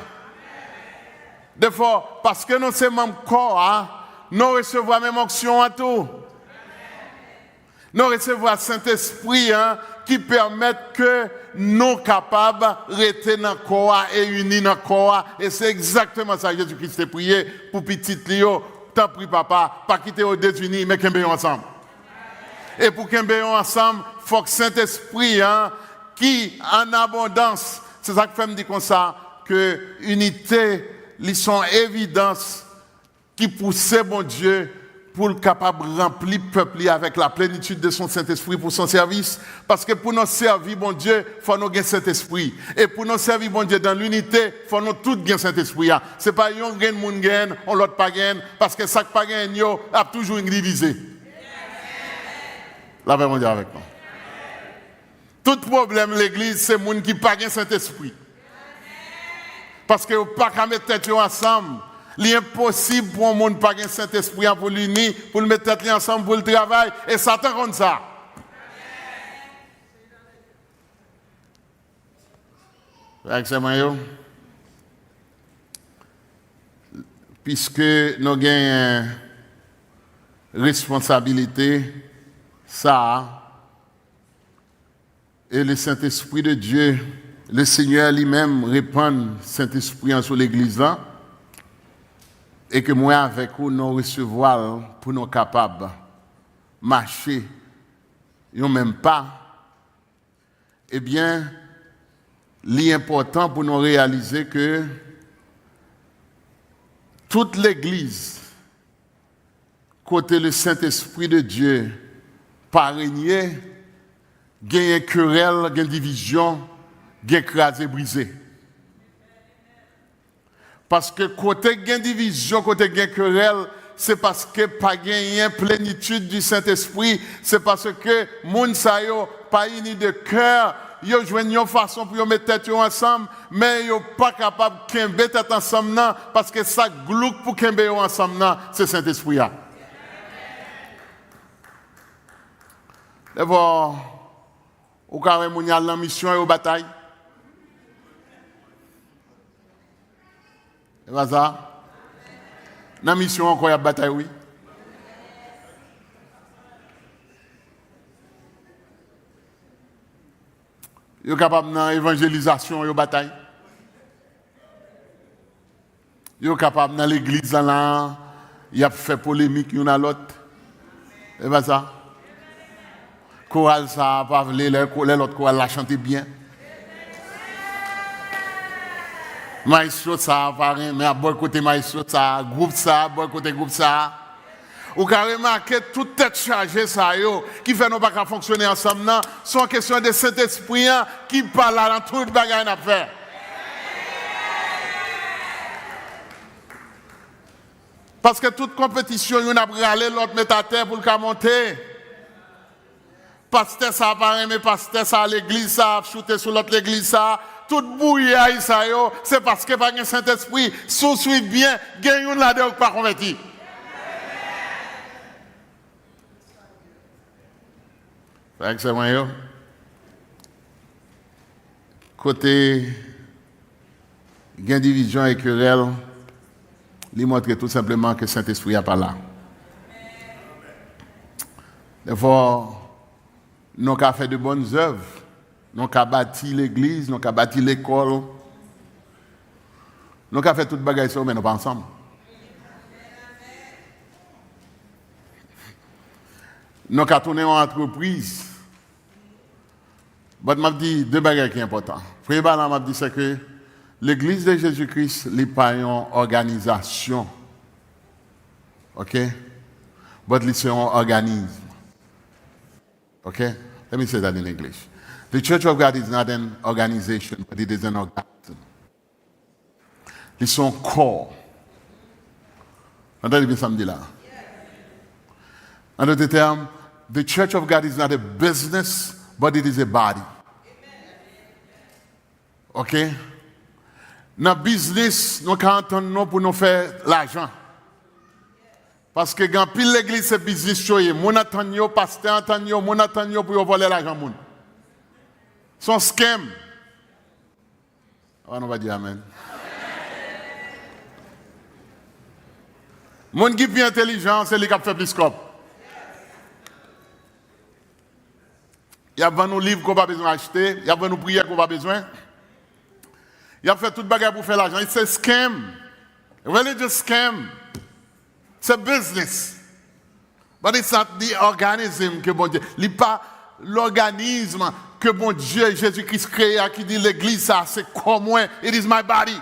Des fois parce que nous c'est membre corps, nous recevons même onction à tout. Nous recevons le Saint-Esprit qui permet que nous sommes capables de rester dans le corps et unis dans le corps. Et c'est exactement ça que Jésus-Christ a prié pour petit Léo. T'as pris papa, pas quitter aux États-Unis, mais qu'on ensemble. Et pour qu'on ensemble, il faut que le Saint-Esprit qui en abondance, c'est ça que fait me dire comme ça, que l'unité, ils sont évidence qui pousse bon Dieu pour le capable de remplir le peuple avec la plénitude de son Saint-Esprit pour son service. Parce que pour nous servir, bon Dieu, il faut nous gagner Saint-Esprit. Et pour nous servir, bon Dieu, dans l'unité, il faut nous tous gagner Saint-Esprit. Ce n'est pas un gain, moun gain, on l'autre pas gain, parce que ça pas gain, il a toujours une divisé. La paix, mon Dieu, avec nous. Tout problème, l'église, c'est moun qui pas gain Saint-Esprit. Parce que vous ne pouvez pas mettre tête ensemble. Il est impossible pour un monde pas un Saint-Esprit pour l'unir, pour le mettre tête ensemble pour le travail. Et Satan comme ça. Puisque nous avons une responsabilité, ça, et le Saint-Esprit de Dieu, le Seigneur lui-même répand Saint-Esprit sur l'église là. Et que moi avec vous, nous recevons pour nous capables de marcher, et même pas, eh bien, l'important pour nous réaliser que toute l'Église, côté le Saint-Esprit de Dieu, pas régner, gagne querelle, gagne division, gagne écrasé, brisé. Parce que côté gain division, côté gain querelle, c'est parce que pas gagné plénitude du Saint-Esprit, c'est parce que moun sa yo pas uni de cœur, yo joignent une façon pour mettre tête ensemble, mais yo pas capable kembe tête ensemble non, parce que ça glouk pour kembe ensemble non, c'est Saint-Esprit là. D'abord, au carré moun y a la mission et au bataille. C'est ça? Dans la mission, encore, il y a bataille, oui. Ils sont capables dans l'évangélisation, ils ont bataille. Ils sont capables dans l'église, il y a fait polémique l'un à l'autre. Et bien ça. Chorale ça, pas l'autre chorale la chanter bien. Maestro ça, pareil, mais à bon côté maestro ça, groupe ça, bon côté groupe ça. Ou carrément que toute tête chargée ça yo, qui fait nous pas fonctionner ensemble non, sont question de Saint-Esprit qui parle dans toute bagaille à faire. Parce que toute compétition, on a râlé l'autre met à terre pour le monter. Pasteur ça pareil, mais pasteur ça à l'église ça, shooter sur l'autre l'église ça, tout bouillard ça yo, c'est parce que pas un Saint-Esprit, sous-suit bien, gagne une là-dedans pas converti. Fait que c'est moi yo. Côté gain division et querelle, il montre tout simplement que Saint-Esprit n'est pas là. Des fois, nous avons fait de bonnes œuvres, nous avons bâti l'église, nous avons bâti l'école, nous avons fait toutes les bagages, mais nous ne sommes pas ensemble. Nous avons tourné en entreprise. Mais je m'a dit deux bagages qui sont importants. Le premier m'a dit c'est que l'église de Jésus-Christ n'est pas une organisation. OK? Mais c'est un organisme. Okay? Let me say that in English. The Church of God is not an organization, but it is an organism. It's son corps. Entendez bien ça me dit là? En d'autres termes, the Church of God is not a business, but it is a body. OK? Dans le business, nous entendons pour nous faire l'argent. Parce que quand pile l'église c'est business choyé, mon attend pasteur attend mon attend pour voler l'argent moun. Son scam. On va dire amen. Mon qui est intelligent, c'est lui qui fait plus cop. Il y a nos livres qu'on n'a pas besoin d'acheter, il y a nos prières qu'on n'a pas besoin. Il a fait toute bagarre pour faire l'argent. C'est scam. Religious scam. C'est business. But it's not the organism que bon Dieu. Ce n'est pas l'organisme que bon Dieu, Jésus-Christ créé, qui dit l'église, ça, c'est comme moi. It is my body.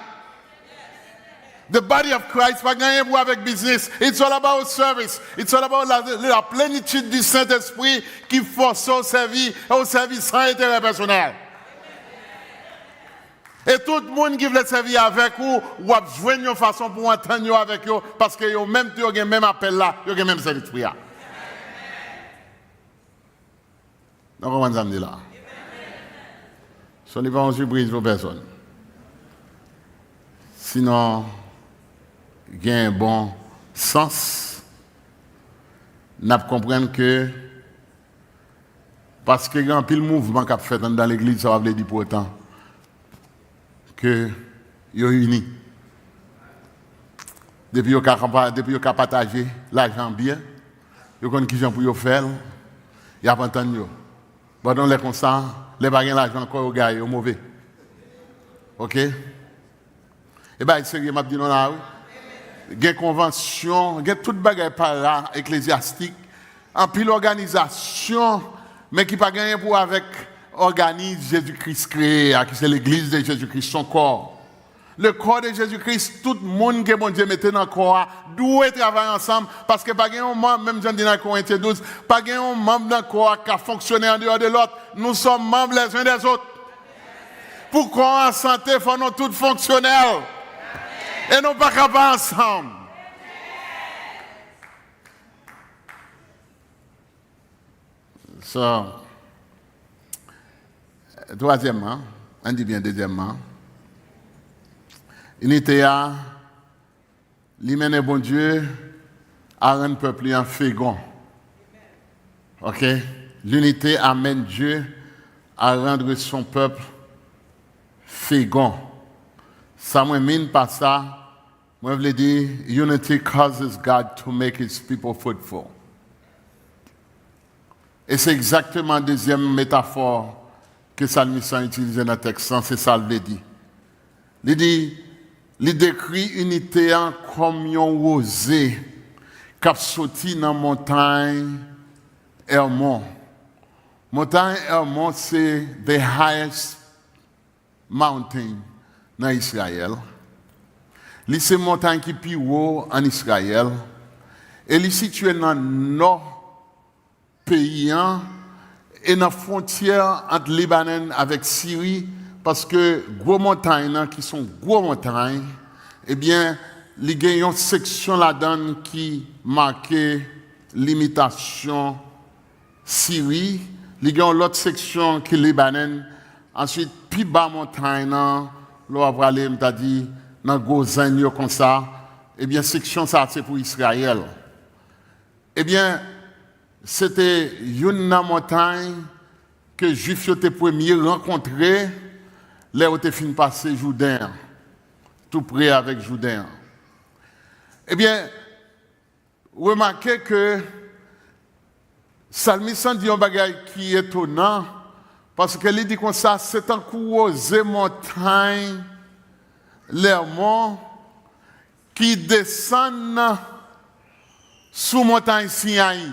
The body of Christ, pas gagner pour avec business. It's all about service. It's all about la plénitude du Saint-Esprit qui force au service sans intérêt personnel. Et tout le monde qui veut servir avec vous, ou a joué une façon pour entendre avec vous, parce que vous même avez le même appel là, vous avez le même Saint-Esprit là. Donc, on va dire là. Sur l'évangile brise vos personnes. Sinon, il y a un bon sens. Nous comprenons que, parce que il y a un pile mouvement qui a fait dans l'église, ça va dire pour autant que ils sont unis. Depuis qu'ils ont partagé l'argent bien, ils connaissent qui gens pour faire, ils ont entendu. Bon, dans les constats, les bagages l'argent encore au gars, ils sont mauvais. OK? Et bien, sérieux, je dis non là, il y a une convention, il y a toute bagaille para-ecclésiastique, en pile organisation, mais qui n'a pas gagné pour avec organisme Jésus-Christ créé, qui c'est l'église de Jésus-Christ, son corps. Le corps de Jésus-Christ, tout le monde que bon Dieu mettait dans le corps, doit travailler ensemble, parce que pas un membre, même Jean dit dans Corinthiens 12, pas un membre dans le corps qui a fonctionné en dehors de l'autre. Nous sommes membres les uns des autres. Pour qu'on en santé, il faut nous tous fonctionnels. Et nous pas capables ensemble. So, troisièmement, on dit bien deuxièmement, unité à l'hymen bon Dieu à rendre le peuple en fécond. OK? L'unité amène Dieu à rendre son peuple fécond. Ça me mine pas ça. Moi, je veux dire, unity causes God to make his people fruitful. Et c'est exactement la deuxième métaphore que Salmiste utilise dans le texte, c'est ça le dit. Il dit, il décrit unité comme un rosé qui a sorti dans la montagne Hermon. Montagne Hermon, c'est the highest mountain dans Israël. C'est une montagne qui est plus haut en Israël. Et elle est située dans le nord pays et dans la frontière entre Libanon avec Syrie, parce que gros montagnes qui sont gros montagnes, eh bien, il y a une section là-dedans qui marque l'imitation Syrie. Il y a une autre section qui est Libanon. Ensuite, plus bas montagne, là, on va aller, m'a dit, dans Gozan, comme ça. Eh bien, section ça, c'est pour Israël. Eh bien, c'était une montagne que les Juifs étaient premiers rencontrés, là où ils fini passer Jourdain, tout près avec Jourdain. Eh bien, remarquez que Salmiste dit un bagage qui est étonnant, parce qu'il dit comme ça, c'est un coup osé montagne, l'Hermon, qui descend sous montagne Sinaï.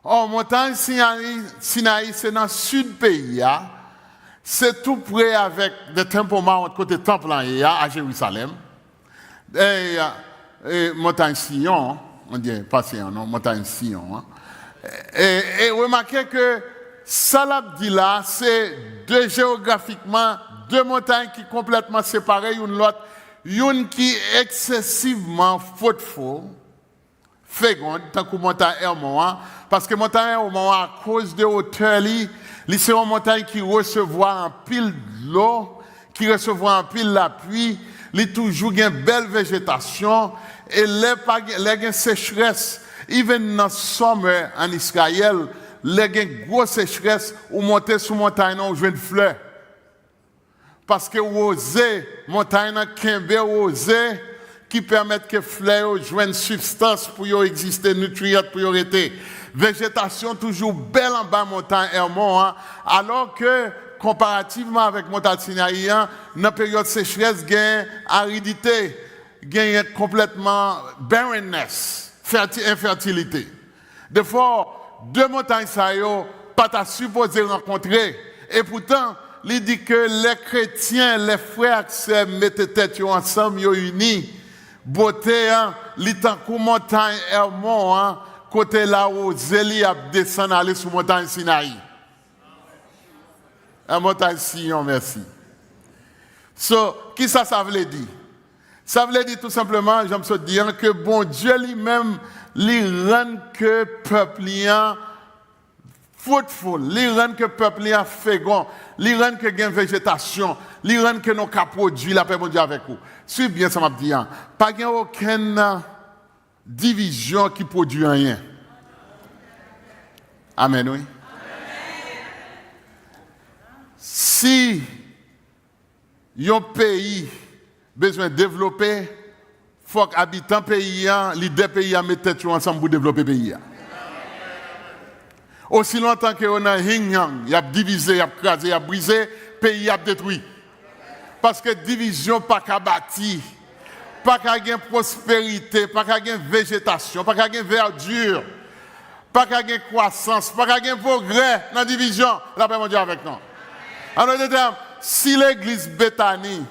Or, montagne Sinaï, c'est dans le sud du pays, c'est tout près avec le temple Mount, côté temple à Jérusalem. Et montagne Sion, on dit pas Sion, non, montagne Sion. Et remarquez que ça l'a dit là, c'est géographiquement deux montagnes qui sont complètement séparées, une l'autre, une qui est excessivement fruitful, féconde, tant que montagne Hermon, parce que montagne Hermon, à cause de hauteur, c'est une montagne qui recevoir un pile d'eau, qui recevoir un pile la pluie, il toujours une belle végétation, et les sécheresse, even dans le summer en Israël, les grosses sécheresse, ou monter sur montagne, on joue une fleur. Parce que osé, montagne, kembe osé, qui permettent que fleurs jouent une substance pour y exister, nutriments pour y rester. Végétation toujours belle en bas montagne Hermon, alors que comparativement avec montagne Sinaï, dans la période sécheresse, il y a une aridité, il y a complètement barrenness, infertilité. Des fois, deux montagnes ça yo pas supposé rencontrer, et pourtant il dit que les chrétiens, les frères qui mettent tête ensemble, ils unis, beauté, li tant que montagne Hermon, côté là où Zélie a descendu aller sur montagne Sinaï. La montagne Sion, merci. Qui ça veut dire? Ça veut dire tout simplement, je me dis que bon Dieu lui-même, il rend que le peuple fruitful, il rend que le peuple fécond, il rend que gain végétation, il rend que nous cap produit la paix bon Dieu avec vous. Suivez bien ça m'a dit, pas gain aucune division qui produit rien. Amen, oui. Si un pays besoin de développer, il faut que les habitants pays, les deux pays mettent tête ensemble pour développer le pays. Aussi longtemps qu'on a yin-yang, il y a divisé, il y a crasé, il y a brisé, le pays a détruit. Parce que division pas qu'à bâtir, pas qu'à gagner prospérité, pas qu'à gagner végétation, pas qu'à gagner verdure, pas qu'à gagner croissance, pas qu'à gagner progrès dans la division. La paix mondiale avec nous. En d'autres termes, si l'église Bethany,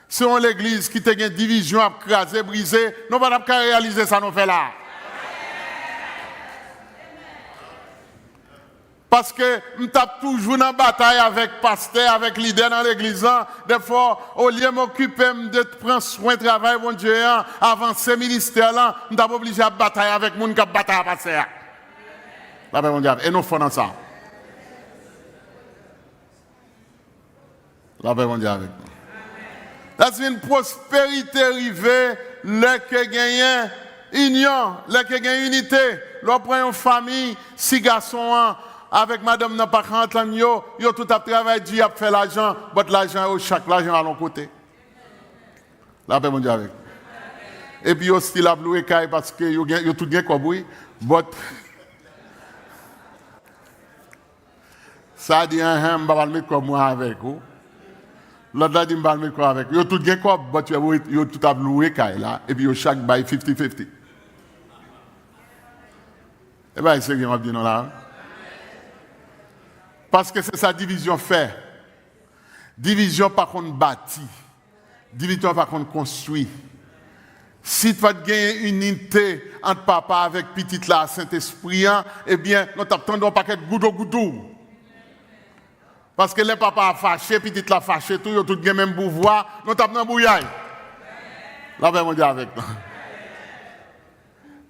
c'est l'église qui a une division à craser, briser, nous ne pouvons pas réaliser ça, nous fait là. Parce que nous sommes toujours dans la bataille avec pasteur, avec leader dans l'église. Des fois, au lieu de m'occuper de prendre soin du travail, mon Dieu, avancer le ministère, nous sommes obligés à batailler avec les gens qui battent à passer. La paix mondiale. Et nous faisons ça. La paix mondiale avec nous. C'est une prospérité arrivée, le que gagne union, le que gagne unité. L'on prend une famille, 6 garçons, avec madame n'a pas 40 ans, yo tout a travaillé, Dieu a fait l'argent, mais l'argent, chaque l'argent à l'autre côté. La paix mondiale avec nous. Et puis, aussi, la loué parce que yo tout bien quoi, oui, mais ça dit un va mettre comme moi avec vous. L'autre dit va mettre quoi avec vous. Yo tout bien quoi, mais yo tout a loué là, et puis yo chaque bail 50-50. Eh bien, c'est ce que je dis non là. Parce que c'est sa division fait. Division par contre bâti. Division par contre construit. Si tu vas gagner une unité entre papa avec petite là, Saint-Esprit, eh bien, nous t'attendons un paquet de goudou. Parce que les papas fâchés, petite là fâché, tout le même pouvoir, nous t'attendons bouillaille. Là, ben, on dit avec nous.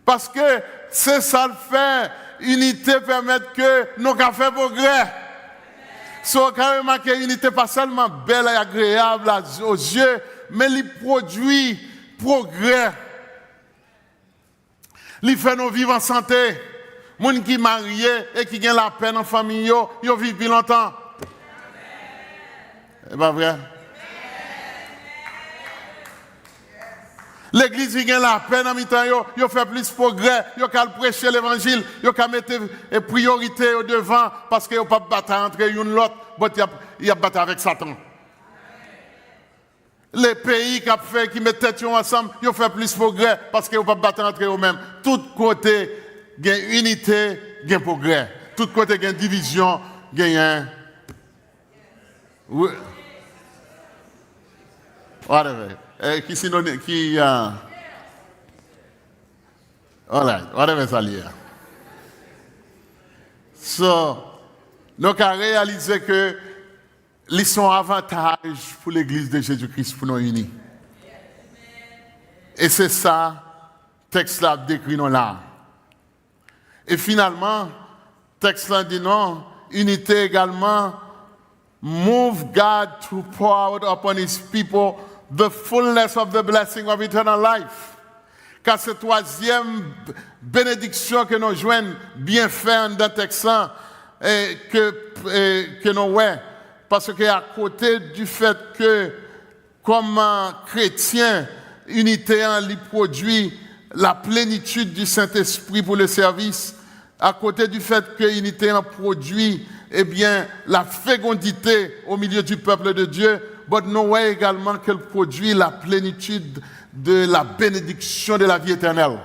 Parce que c'est ça le fait. Unité permet que nous avons fait progrès. So, carrément que l'unité pas seulement belle et agréable aux yeux, mais il produit progrès. Il fait nous vivre en santé. Les gens qui sont mariés et qui ont la peine en famille, ils vivent plus longtemps. C'est pas vrai? L'église qui a la peine en mi-temps, ils fait plus de progrès, ils ont prêcher l'évangile, ils ont mettre priorité au devant parce qu'ils n'ont pas battre entre une et l'autre, mais ils ont battu avec Satan. Les pays qui mettent tête ensemble, ils ont fait plus de progrès parce qu'ils n'ont pas battre entre eux-mêmes. Tout côté, il y a unité, il y a progrès. Tout côté, il y a division, il y a whatever. Qui synonyme qui whatever ça lié. So, nous avons réalisé que ils sont avantages pour l'église de Jésus-Christ pour nous unir. Et c'est ça texte là décrit nous là. Et finalement, texte là dit non, unité également move God to pour out upon his people the fullness of the blessing of eternal life. Car cette troisième bénédiction que nous joignons bien fait dans le texte que nous voyons, parce qu'à côté du fait que comme chrétien, unité en lui produit la plénitude du Saint-Esprit pour le service, à côté du fait que unité en produit eh bien, la fécondité au milieu du peuple de Dieu, mais nous voyons également qu'elle produit la plénitude de la bénédiction de la vie éternelle.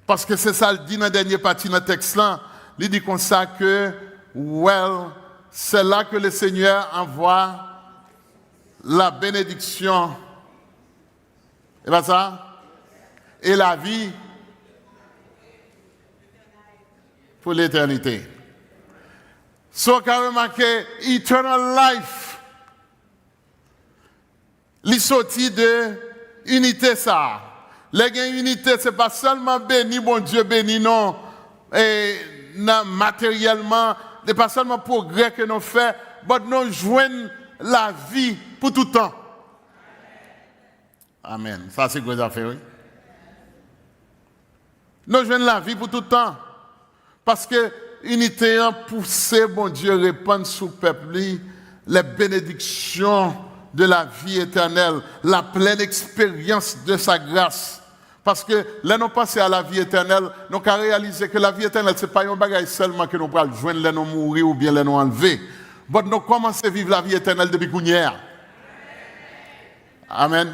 Parce que c'est ça le dit dans la dernière partie de notre texte là. Il dit comme ça que, c'est là que le Seigneur envoie la bénédiction. Et bien ça? Et la vie pour l'éternité. So, carrément que eternal life, les sorties de unité ça. Les gains unité, c'est pas seulement béni, bon Dieu béni, non, et matériellement, c'est pas seulement progrès que nous faisons, mais nous joignons la vie pour tout le temps. Amen. Ça, c'est quoi affaire, oui? Nous joignons la vie pour tout le temps. Parce que unité a poussé, bon Dieu, répandre sur le peuple les bénédictions de la vie éternelle, la pleine expérience de sa grâce. Parce que là, nous passons à la vie éternelle, nous avons réalisé que la vie éternelle, ce n'est pas un bagage seulement que nous pouvons joindre, là, nous mourir ou bien là, nous enlever. Mais nous commençons à vivre la vie éternelle depuis qu'on y est. Amen.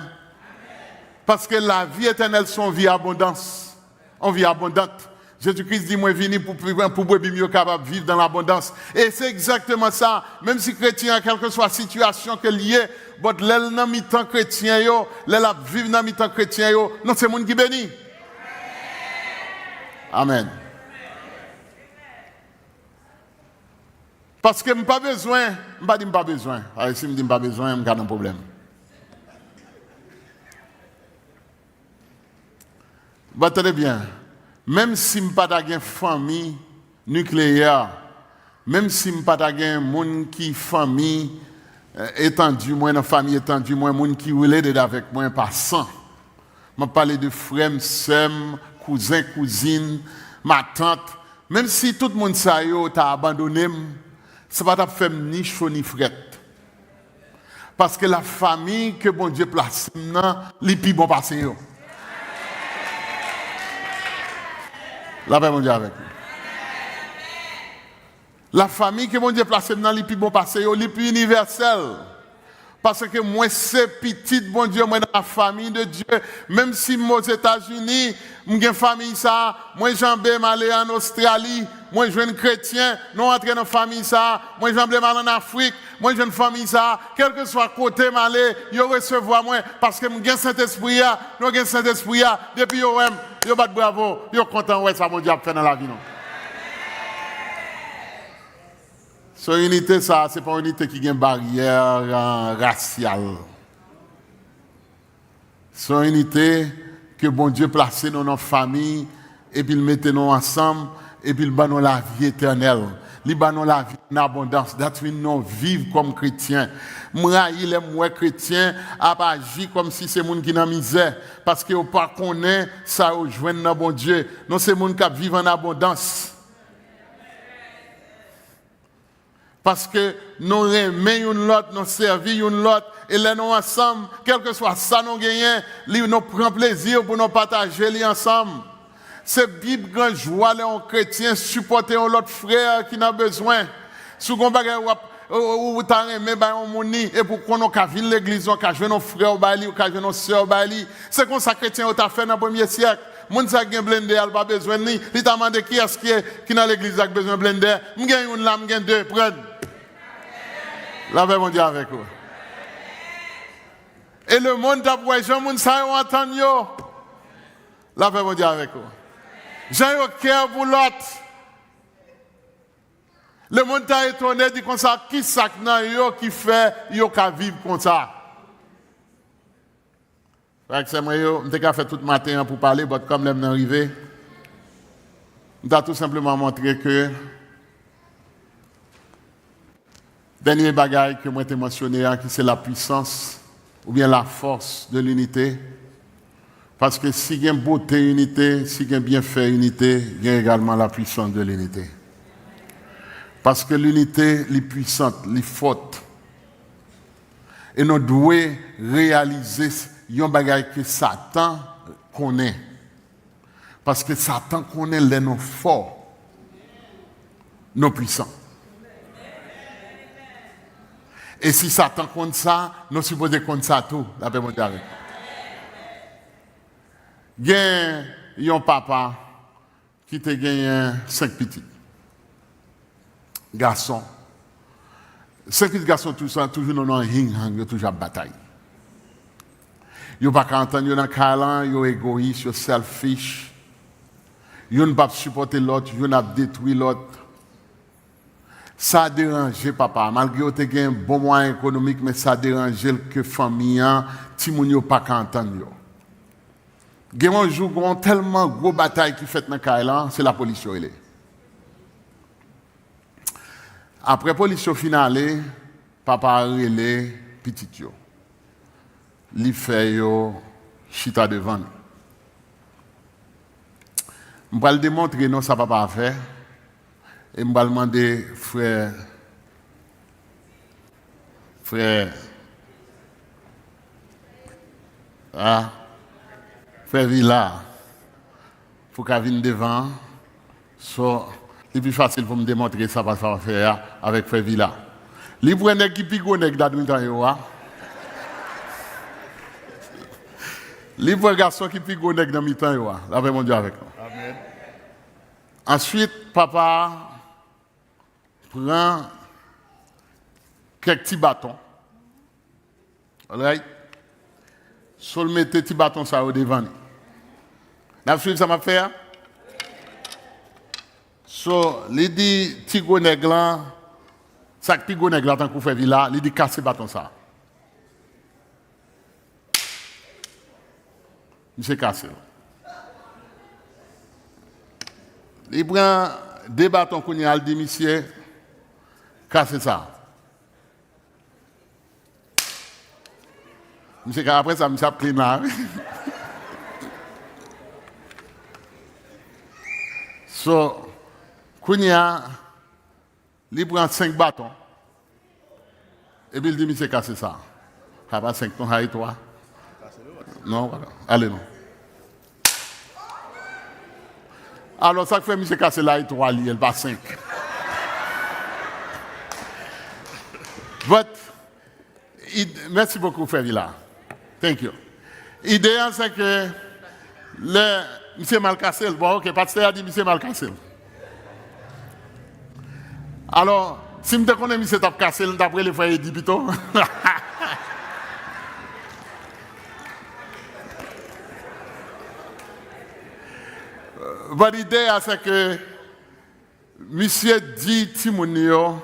Parce que la vie éternelle, c'est une vie abondance. Une vie abondante. Jésus-Christ dit, moi, venu pour mieux capable de vivre dans l'abondance. Et c'est exactement ça. Même si chrétien, quelle que soit la situation qu'il y ait, but l'aile dans mi-temps chrétien, l'aile à vivre dans mi-temps chrétien, non, c'est le monde qui bénit. Amen. Parce que je n'ai pas besoin, je ne dis pas besoin. Alors, si je ne dis pas besoin, je garde un problème. Bah, tenez bien. Même si je n'ai pas de famille nucléaire, même si je n'ai pas de monde qui famille étendue, moi, dans famille étendue, moi, monde qui relève avec moi par sang. Je parle de frères, sœurs, cousins, cousines, ma tante. Même si tout le monde t'a abandonné, ça va pas faire ni chaud ni fret. Parce que la famille que bon Dieu place, les plus bon passé. La paix, mon Dieu, avec nous. La famille que mon Dieu place dans les plus bons passés, les plus universels. Parce que moi, c'est petit, bon Dieu, moi, dans la famille de Dieu. Même si moi, aux États-Unis, j'ai une famille, ça, moi, j'aime aller en Australie, moi, je suis un chrétien, nous entrons dans la famille, ça, moi, j'aime aller en Afrique, moi, je suis une famille, ça, quel que soit côté, m'aller, ils recevoir moi, parce que j'ai Saint-Esprit, nous avons Saint-Esprit, depuis ils battent bravo, ils sont contents, ouais, ça, mon Dieu, a fait dans la vie, non. Son unité, ça, c'est pas une unité qui a une barrière raciale. C'est une unité que bon Dieu placé dans nos familles et puis il mettait nous ensemble et puis il bat nous la vie éternelle. Il bat nous la vie en abondance. That's why nous vivons comme chrétiens. Moi, il est moi chrétien à agir comme si c'est monde qui dans misère parce que on pas connaît ça au joindre dans bon Dieu. Non, c'est monde qui vivent en abondance. Parce que nous aimons une l'autre, nous servons une l'autre, et là nous ensemble, quel que soit ça nous gagnons, nous prenons plaisir pour nous partager les ensemble. C'est Bible grand joie, les chrétiens supporter l'autre frère qui n'a besoin. Si vous avez ou t'as aimé on moni et pour qu'on ait vu l'église, on a joué nos frères au bali, on a joué nos sœurs au bali. C'est comme ça que les chrétiens ont fait dans le 1er siècle. Moun sa gen blender, elle pas besoin ni. Il t'a demandé qui est-ce qui dans l'église a besoin de blender. M'gen une lame, m'gen deux, prenne. Lavez mon Dieu avec vous. Et le monde d'après Jean moun sa yon entend yo. Lavez mon Dieu avec vous. Jean yo cœur pour l'autre. Le monde t'a étonné dit comme ça qui ça nan yo qui fait yo ka vivre comme ça. Fait que c'est moi yo, m'te fait tout matin pour parler, mais comme l'aime arrivé, m'ta tout simplement montré que dernier bagaille que moi t'ai mentionné qui c'est la puissance ou bien la force de l'unité. Parce que si il y a une beauté unité, si il y a bien fait unité, il y a également la puissance de l'unité. Parce que l'unité est puissante, elle est forte. Et nous devons réaliser un bagage que Satan connaît. Parce que Satan connaît les noms forts, nos puissants. Et si Satan compte ça, nous sommes supposés compter ça tout. La paix mondiale. Il y a un papa qui a gagné 5 petits garçons. 5 petits garçons, tout ça, toujours dans un ring, toujours à bataille. Ils ne sont pas entendre dans le câlin, ils sont égoïstes, ils sont selfish. Ils ne pas supporter l'autre, ils ne détruire l'autre. Ça a dérangé papa, malgré que tu as un bon moyen économique, mais ça a dérangé que la famille, les gens ne pas entendre. Il y a un jour où il y a tellement de grosses batailles qui fait dans le câlin, c'est la police. Après la police finale, papa a relé petit yo. Il fait yo chita devant. Je vais le démontrer non ça papa a fait et je vais demander frère Villa pour qu'il vienne devant. C'est plus facile pour me démontrer ça parce que ça va faire avec Frère Villa. Il prend un qui pique nèg d'admitan yo. Il prend un garçon qui pique nèg dans mi-temps yo. La paix mon Dieu avec nous. Amen. Ensuite, papa prend quelques petits bâtons. Alright? Sol mette petit bâton ça au devant. N'a suivi ça m'a fait? So, il dit, Tigo Neglan, ça qui Tigo Neglan, tant qu'on fait villa, il dit, casse bâton ça. Il s'est cassé. Il prend 2 bâtons qu'on y a, il dit, monsieur, casse ça. Monsieur, après ça, monsieur a pris là. So, Kounia, il prend 5 bâtons. Et puis il dit, monsieur, casse ça. Ça va 5 tons, et toi. Non, voilà. Allez, non. Alors, ça fait monsieur casse là, et toi, il va 5. merci beaucoup, Frère Villa. Thank you. L'idée, c'est que monsieur Malcassel, bon, ok, pasteur a dit monsieur Malcassel. Alors, si je connais monsieur Tapcassel, d'après le frère Eddy plutôt. Votre idée, c'est que monsieur dit Timonio,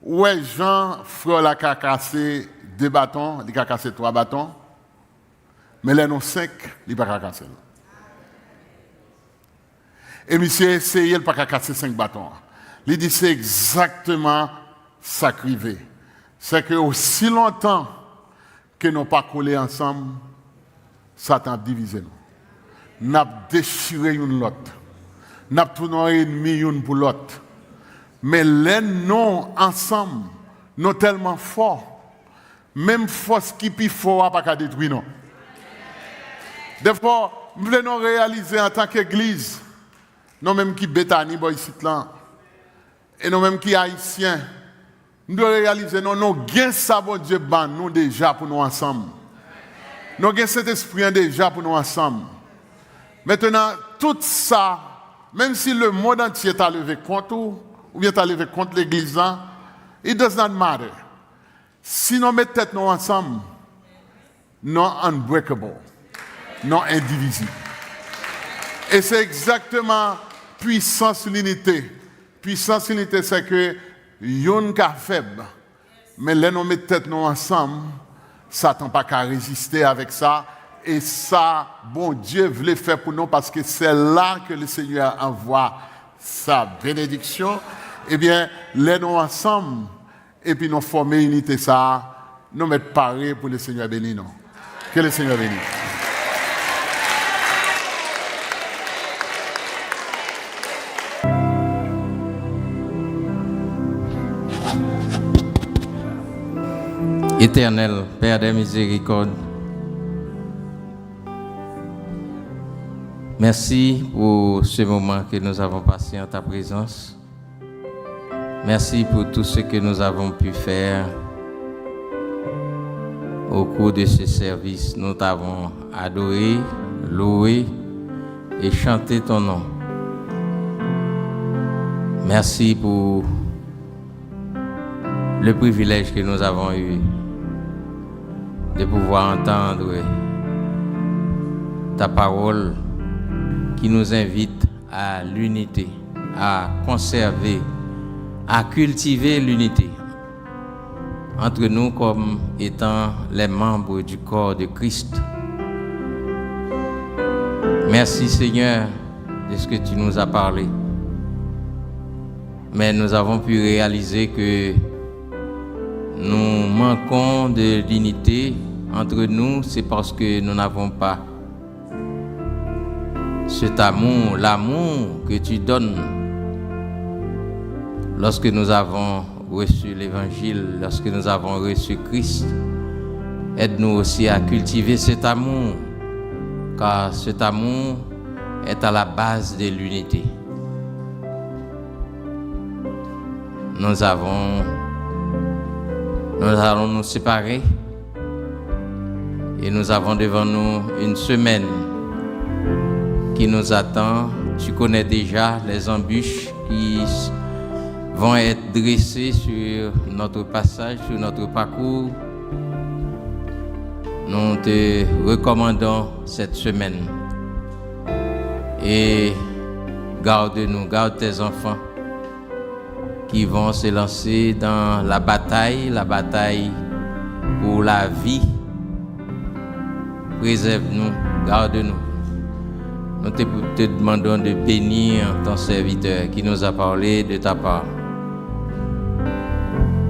ouais, Jean, frère, la cassé 2 bâtons, il a cassé 3 bâtons, mais les non 5, il n'a pas cassé. Et monsieur essayé, il n'a pas cassé 5 bâtons. Il dit c'est exactement ça qui arrive. C'est que aussi longtemps que nous n'avons pas collé ensemble, Satan a divisé nous. Nous avons déchiré une l'autre. Nous avons tourné ennemi une pour l'autre. Mais les non ensemble, nous sommes tellement forts. Même force qui est plus fort n'a pas qu'à détruire nous. Des fois, nous voulons réaliser en tant qu'église, nous même qui Bethany, ici là, et nous même qui haïtiens, nous devons réaliser nous avons ça bon Dieu ban nous déjà pour nous ensemble. Nous avons cet esprit déjà pour nous ensemble. Maintenant, tout ça, même si le monde entier t'a levé contre ou bien t'a levé contre l'église, it does not matter. Si nous mettons tête nous ensemble, nous unbreakable, nous indivisibles. Et c'est exactement puissance l'unité. Puissance l'unité, c'est que yon ka faible, mais là nous mettons tête nous ensemble, Satan pas qu'à résister avec ça. Et ça, bon Dieu voulait faire pour nous parce que c'est là que le Seigneur envoie sa bénédiction. Eh bien, les nous ensemble, et puis nous former unité ça, nous mettre parés pour le Seigneur béni nous. Que le Seigneur bénisse. Éternel, Père des miséricordes, merci pour ce moment que nous avons passé en ta présence. Merci pour tout ce que nous avons pu faire au cours de ce service. Nous t'avons adoré, loué et chanté ton nom. Merci pour le privilège que nous avons eu de pouvoir entendre ta parole qui nous invite à l'unité, à conserver, à cultiver l'unité entre nous comme étant les membres du corps de Christ. Merci Seigneur de ce que tu nous as parlé. Mais nous avons pu réaliser que nous manquons de l'unité entre nous, c'est parce que nous n'avons pas cet amour, l'amour que tu donnes lorsque nous avons reçu l'Évangile, lorsque nous avons reçu Christ. Aide-nous aussi à cultiver cet amour, car cet amour est à la base de l'unité. Nous allons nous séparer et nous avons devant nous une semaine qui nous attend. Tu connais déjà les embûches qui vont être dressées sur notre passage, sur notre parcours. Nous te recommandons cette semaine et garde-nous, garde tes enfants qui vont se lancer dans la bataille pour la vie. Préserve-nous, garde-nous. Nous te demandons de bénir ton serviteur qui nous a parlé de ta part.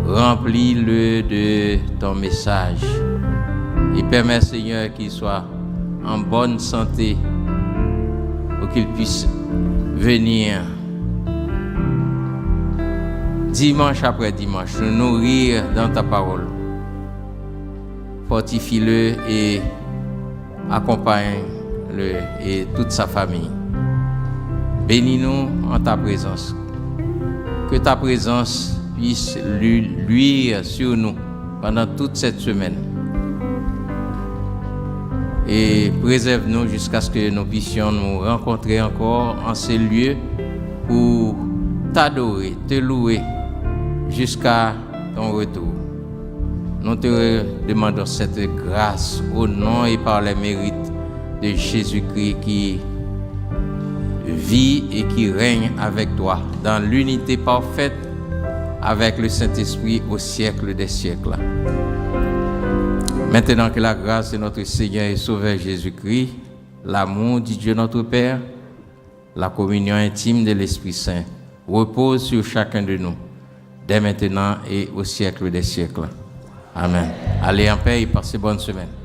Remplis-le de ton message et permets, Seigneur, qu'il soit en bonne santé pour qu'il puisse venir dimanche après dimanche nous nourrir dans ta parole. Fortifie-le et accompagne-le et toute sa famille. Bénis-nous en ta présence. Que ta présence puisse luire sur nous pendant toute cette semaine. Et préserve-nous jusqu'à ce que nous puissions nous rencontrer encore en ces lieux pour t'adorer, te louer jusqu'à ton retour. Nous te demandons cette grâce au nom et par les mérites de Jésus-Christ qui vit et qui règne avec toi dans l'unité parfaite avec le Saint-Esprit au siècle des siècles. Maintenant que la grâce de notre Seigneur et Sauveur Jésus-Christ, l'amour du Dieu notre Père, la communion intime de l'Esprit Saint repose sur chacun de nous, dès maintenant et au siècle des siècles. Amen. Allez en paix et passez bonne semaine.